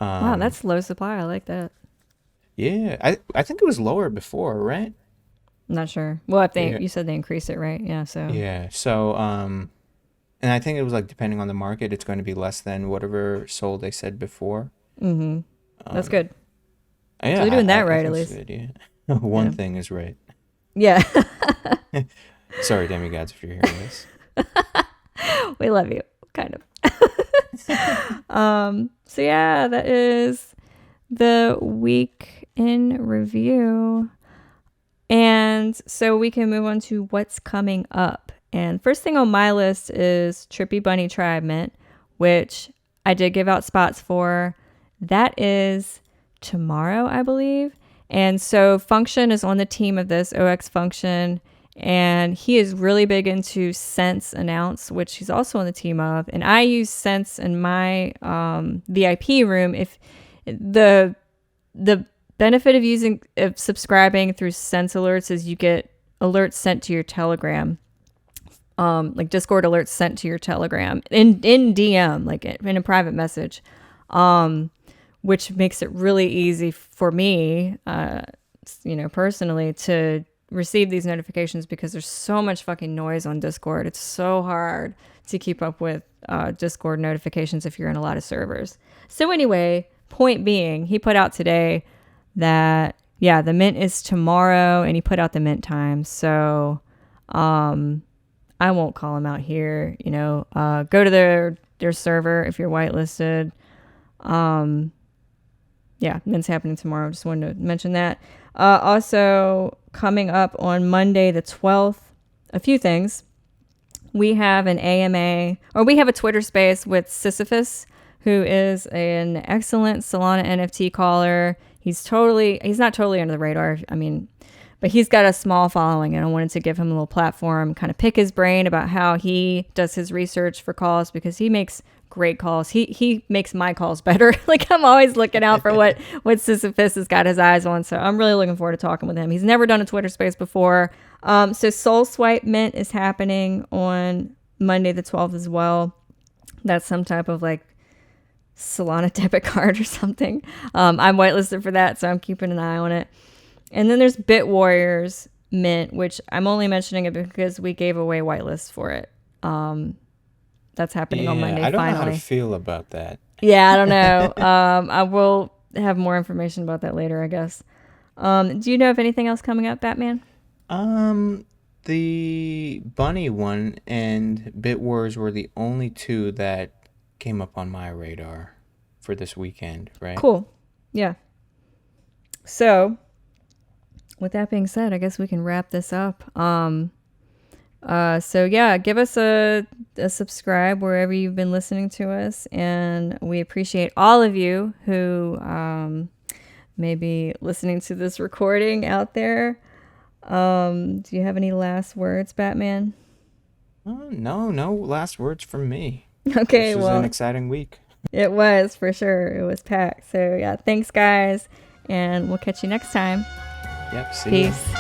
Wow, that's low supply. I like that. Yeah, I think it was lower before, right? I'm not sure. Well, if you said they increased it, right? Yeah, so. Yeah, so and I think it was like, depending on the market, it's going to be less than whatever SOL they said before. That's good. Yeah, so they're doing that right, at least. Good, yeah. One thing is right. Yeah. Sorry, Demigodz, if you're hearing this. We love you, kind of. So yeah, that is the week in review. And so we can move on to what's coming up. And first thing on my list is Trippy Bunny Tribe Mint, which I did give out spots for. That is tomorrow, I believe. And so Function is on the team of this, OX Function, and he is really big into Sense Announce, which he's also on the team of. And I use Sense in my VIP room. If the benefit of subscribing through Sense alerts is you get alerts sent to your Telegram, like Discord alerts sent to your Telegram in DM, like in a private message, which makes it really easy for me, personally, to receive these notifications, because there's so much fucking noise on Discord. It's so hard to keep up with Discord notifications if you're in a lot of servers. So anyway, point being, he put out today that, yeah, the mint is tomorrow, and he put out the mint time. So I won't call him out here. Go to their server if you're whitelisted. Yeah, mint's happening tomorrow. Just wanted to mention that. Also, coming up on Monday the 12th, a few things. We have an AMA, or we have a Twitter space with Sisyphus, who is an excellent Solana NFT caller. He's not totally under the radar. I mean, but he's got a small following, and I wanted to give him a little platform, kind of pick his brain about how he does his research for calls, because he makes great calls. He makes my calls better. Like, I'm always looking out for what Sisyphus has got his eyes on. So I'm really looking forward to talking with him. He's never done a Twitter space before. So Solswipe Mint is happening on Monday the 12th as well. That's some type of like Solana debit card or something. I'm whitelisted for that, so I'm keeping an eye on it. And then there's Bitwarrior's Mint, which I'm only mentioning it because we gave away whitelist for it. That's happening on Monday. I don't finally know how to feel about that. Yeah, I don't know. I will have more information about that later, I guess. Do you know of anything else coming up, Batman? The Bunny one and Bit Wars were the only two that came up on my radar for this weekend, right? Cool. Yeah. So, with that being said, I guess we can wrap this up. So yeah, give us a subscribe wherever you've been listening to us, and we appreciate all of you who may be listening to this recording out there. Do you have any last words, Batman? No last words from me. Okay, this was an exciting week. It was, for sure. It was packed. So yeah, thanks guys, and we'll catch you next time. Yep, see you. Peace.